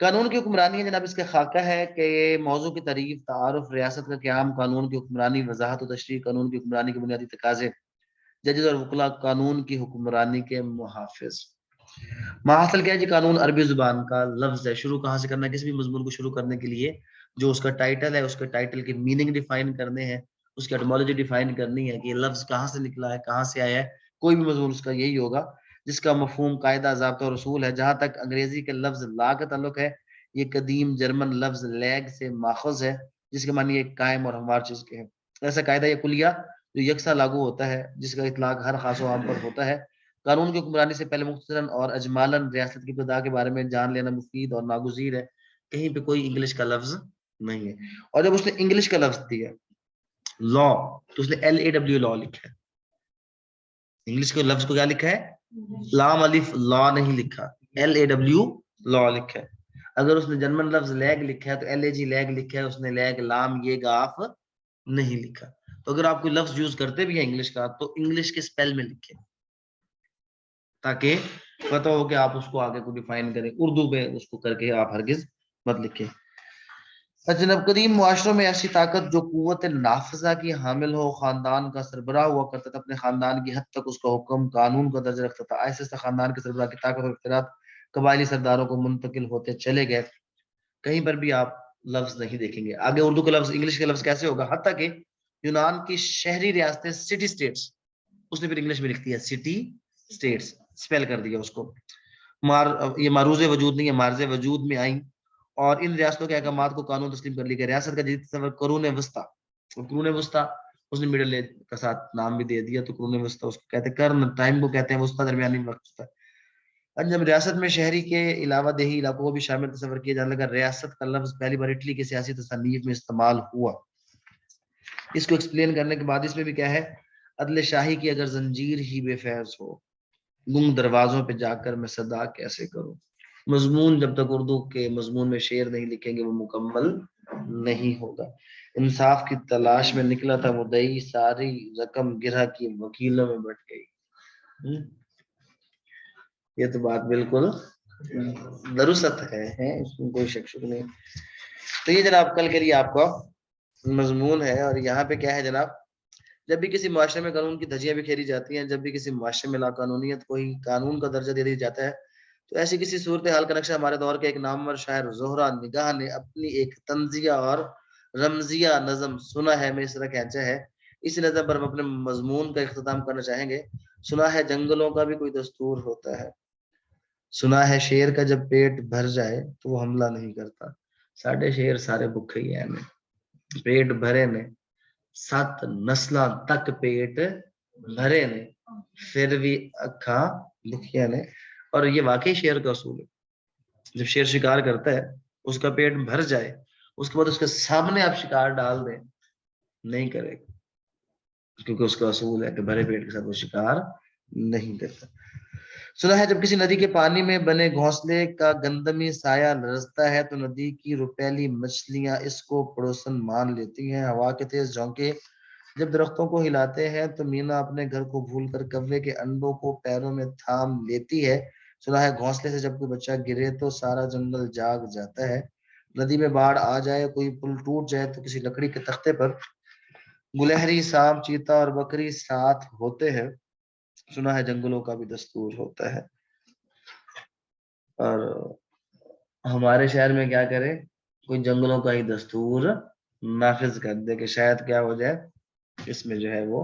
قانون کی حکمرانی ہے جناب اس کا خاکہ ہے کہ موضوع کی تعریف، تعارف، ریاست کا قیام، قانون کی حکمرانی، وضاحت و تشریح، قانون کی حکمرانی کے بنیادی تقاضے، ججز اور وکلاء قانون کی حکمرانی کے محافظ۔ ماحصل کیا ہے جی؟ قانون عربی زبان کا لفظ ہے۔ شروع کہاں سے کرنا ہے؟ کسی بھی مضمون کو شروع کرنے کے لیے جو اس کا ٹائٹل ہے، اس کے ٹائٹل کے میننگ ڈیفائن کرنے ہیں، اس کی ایٹمالوجی ڈیفائن کرنی ہے کہ یہ لفظ کہاں سے نکلا ہے، کہاں سے آیا ہے۔ کوئی بھی مضمون اس کا یہی ہوگا جس کا مفہوم، قاعدہ، ضابطہ اور اصول ہے۔ جہاں تک انگریزی کے لفظ لا کا تعلق ہے، یہ قدیم جرمن لفظ لیگ سے ماخذ ہے، جس کے معنی ایک قائم اور ہموار چیز کے ہے۔ ایسا قاعدہ یا کلیہ جو یکساں لاگو ہوتا ہے، جس کا اطلاق ہر خاص و عام پر ہوتا ہے۔ قانون کی حکمرانی سے پہلے مختصراً اور اجمالاً ریاست کی ابتدا کے بارے میں جان لینا مفید اور ناگزیر ہے۔ کہیں پہ کوئی انگلش کا لفظ نہیں ہے۔ اور جب اس نے انگلش کا لفظ دیا لا، تو اس نے LAW لا لکھا ہے۔ انگلش کے لفظ کو کیا لکھا ہے؟ لام الف لا نہیں لکھا، LAW لا لکھا ہے۔ اگر اس نے جرمن لفظ لیگ لکھا ہے تو LAG لیگ لکھا ہے، اس نے لیگ لام یہ گاف نہیں لکھا۔ تو اگر آپ کوئی لفظ یوز کرتے بھی ہیں انگلش کا تو انگلش کے سپیل میں لکھیں تاکہ پتہ ہو کہ آپ اس کو آگے کو ڈیفائن کریں۔ اردو میں اس کو کر کے آپ ہرگز مت لکھیں۔ جناب قدیم معاشروں میں ایسی طاقت جو قوت نافذہ کی حامل ہو، خاندان کا سربراہ ہوا کرتا تھا، اپنے خاندان کی حد تک اس کا حکم قانون کا درجہ رکھتا تھا۔ آہستہ آہستہ خاندان کے سربراہ کی طاقت اور اختیارات قبائلی سرداروں کو منتقل ہوتے چلے گئے۔ کہیں پر بھی آپ لفظ نہیں دیکھیں گے آگے اردو کا لفظ انگلش کا لفظ کیسے ہوگا، حتیٰ کہ یونان کی شہری ریاستیں سٹی سٹیٹس اس نے پھر انگلش میں لکھ دیا سٹی سٹیٹس، سپیل کر دیا اس کو۔ یہ معروض وجود نہیں ہے، مارز وجود میں آئیں اور ان ریاستوں کے احکامات کو قانون تسلیم کر لی گیا۔ ریاست کا جدید تصور قرون وسطی، قرون وسطی اس نے مڈل ایج کا ساتھ نام بھی دے دیا، تو قرون وسطی اس کو کہتے ہیں، کرن ٹائم کو کہتے ہیں، وسطی درمیانی وقت ہوتا ہے۔ جب ریاست میں شہری کے علاوہ دیہی علاقوں کو بھی شامل تصور کیا جانے لگا، ریاست کا لفظ پہلی بار اٹلی کے سیاسی تصانیف میں استعمال ہوا۔ اس کو ایکسپلین کرنے کے بعد اس میں بھی کیا ہے، عدل شاہی کی اگر زنجیر ہی بے فیض ہو، گنگ دروازوں پہ جا کر میں صدا کیسے کروں۔ مضمون جب تک اردو کے مضمون میں شعر نہیں لکھیں گے وہ مکمل نہیں ہوگا۔ انصاف کی تلاش میں نکلا تھا مدعی، ساری رقم گرہ کی وکیلوں میں بٹ گئی۔ یہ تو بات بالکل درست ہے، اس میں کوئی شک نہیں۔ تو یہ جناب کل کے لیے آپ کا مضمون ہے۔ اور یہاں پہ کیا ہے جناب، جب بھی کسی معاشرے میں قانون کی دھجیاں بکھیری جاتی ہیں، جب بھی کسی معاشرے میں لا قانونیت کو ہی قانون کا درجہ دے دیا جاتا ہے، تو ایسی کسی صورتحال کا نقشہ ہمارے دور کے ایک نامور شاعر زہرہ نگاہ نے اپنی ایک طنزیہ اور رمزیہ نظم سنا ہے میں اس طرح کہنا ہے۔ اس نظم پر ہم اپنے مضمون کا اختتام کرنا چاہیں گے۔ سنا ہے جنگلوں کا بھی کوئی دستور ہوتا ہے، سنا ہے شیر کا جب پیٹ بھر جائے تو وہ حملہ نہیں کرتا۔ ساڑھے شیر سارے بکھے ہی ہیں، پیٹ بھرے نے 7 نسلاں تک پیٹ بھرے نے پھر بھی اکھاں دکھیاں نے۔ اور یہ واقعی شیر کا اصول ہے، جب شیر شکار کرتا ہے اس کا پیٹ بھر جائے، اس کے بعد اس کے سامنے آپ شکار ڈال دیں نہیں کرے گا، کیونکہ اس کا اصول ہے کہ بھرے پیٹ کے ساتھ وہ شکار نہیں کرتا۔ سنا ہے جب کسی ندی کے پانی میں بنے گھونسلے کا گندمی سایہ لرزتا ہے تو ندی کی روپیلی مچھلیاں اس کو پڑوسن مان لیتی ہیں۔ ہوا کے تیز جھونکے جب درختوں کو ہلاتے ہیں تو مینا اپنے گھر کو بھول کر کوے کے انڈوں کو پیروں میں تھام لیتی ہے۔ سنا ہے گھونسلے سے جب کوئی بچہ گرے تو سارا جنگل جاگ جاتا ہے۔ ندی میں باڑھ آ جائے، کوئی پل ٹوٹ جائے تو کسی لکڑی کے تختے پر گلہری، سانپ، چیتا اور بکری ساتھ ہوتے ہیں۔ سنا ہے جنگلوں کا بھی دستور ہوتا ہے۔ اور ہمارے شہر میں کیا کرے، کوئی جنگلوں کا ہی دستور نافذ کر دے کہ شاید کیا ہو جائے، اس میں جو ہے وہ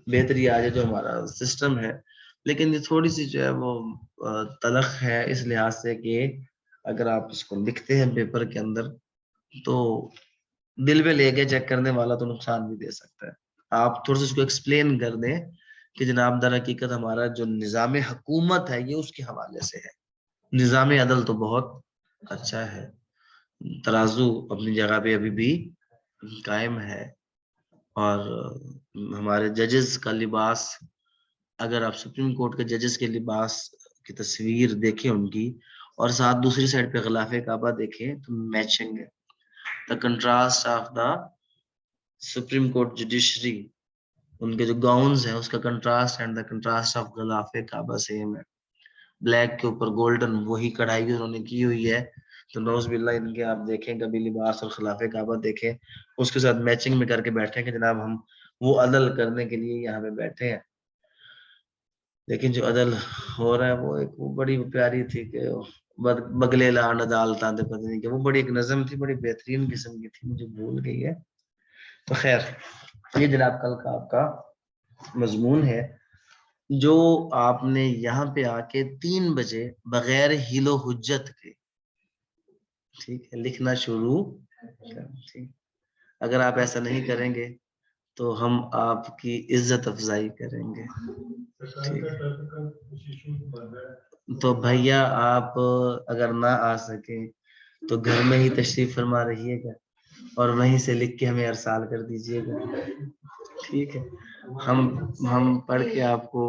بہتری آ جائے جو ہمارا سسٹم ہے۔ لیکن یہ تھوڑی سی جو ہے وہ تلخ ہے اس لحاظ سے کہ اگر آپ اس کو لکھتے ہیں پیپر کے اندر تو دل میں لے کے چیک کرنے والا تو نقصان بھی دے سکتا ہے۔ آپ تھوڑا سا اس کو ایکسپلین کر دیں کہ جناب در حقیقت ہمارا جو نظام حکومت ہے یہ اس کے حوالے سے ہے، نظام عدل تو بہت اچھا ہے، ترازو اپنی جگہ پہ ابھی بھی قائم ہے، اور ہمارے ججز کا لباس، اگر آپ سپریم کورٹ کے ججز کے لباس کی تصویر دیکھیں ان کی، اور ساتھ دوسری سائڈ پہ غلاف کعبہ دیکھیں تو میچنگ ہے۔ The contrast of the supreme court judiciary, ان کے جو گاؤنز ہیں اس کا contrast and the contrast of غلاف کعبہ سیم ہے۔ بلیک کے اوپر گولڈن وہی کڑھائی انہوں نے کی ہوئی ہے تو نوز باللہ ان کے آپ دیکھیں کبھی لباس اور خلاف کعبہ دیکھیں اس کے ساتھ میچنگ میں کر کے بیٹھے کہ جناب ہم وہ عدل کرنے کے لیے یہاں پہ بیٹھے ہیں. لیکن جو عدل ہو رہا ہے وہ ایک وہ بڑی پیاری تھی کہ بگلے لان عدالتاں دے پتہ نہیں کہ وہ بڑی ایک نظم تھی بڑی بہترین قسم کی تھی مجھے بھول گئی ہے. تو خیر یہ جناب کل کا آپ کا مضمون ہے جو آپ نے یہاں پہ آ کے 3 بجے بغیر ہیل و حجت کے ٹھیک ہے لکھنا شروع ٹھیک. اگر آپ ایسا نہیں کریں گے تو ہم آپ کی عزت افزائی کریں گے. ٹھیک ہے تو بھیا آپ اگر نہ آ سکیں تو گھر میں ہی تشریف فرما رہیے گا اور وہیں سے لکھ کے ہمیں ارسال کر دیجیے گا. ٹھیک ہے ہم پڑھ کے آپ کو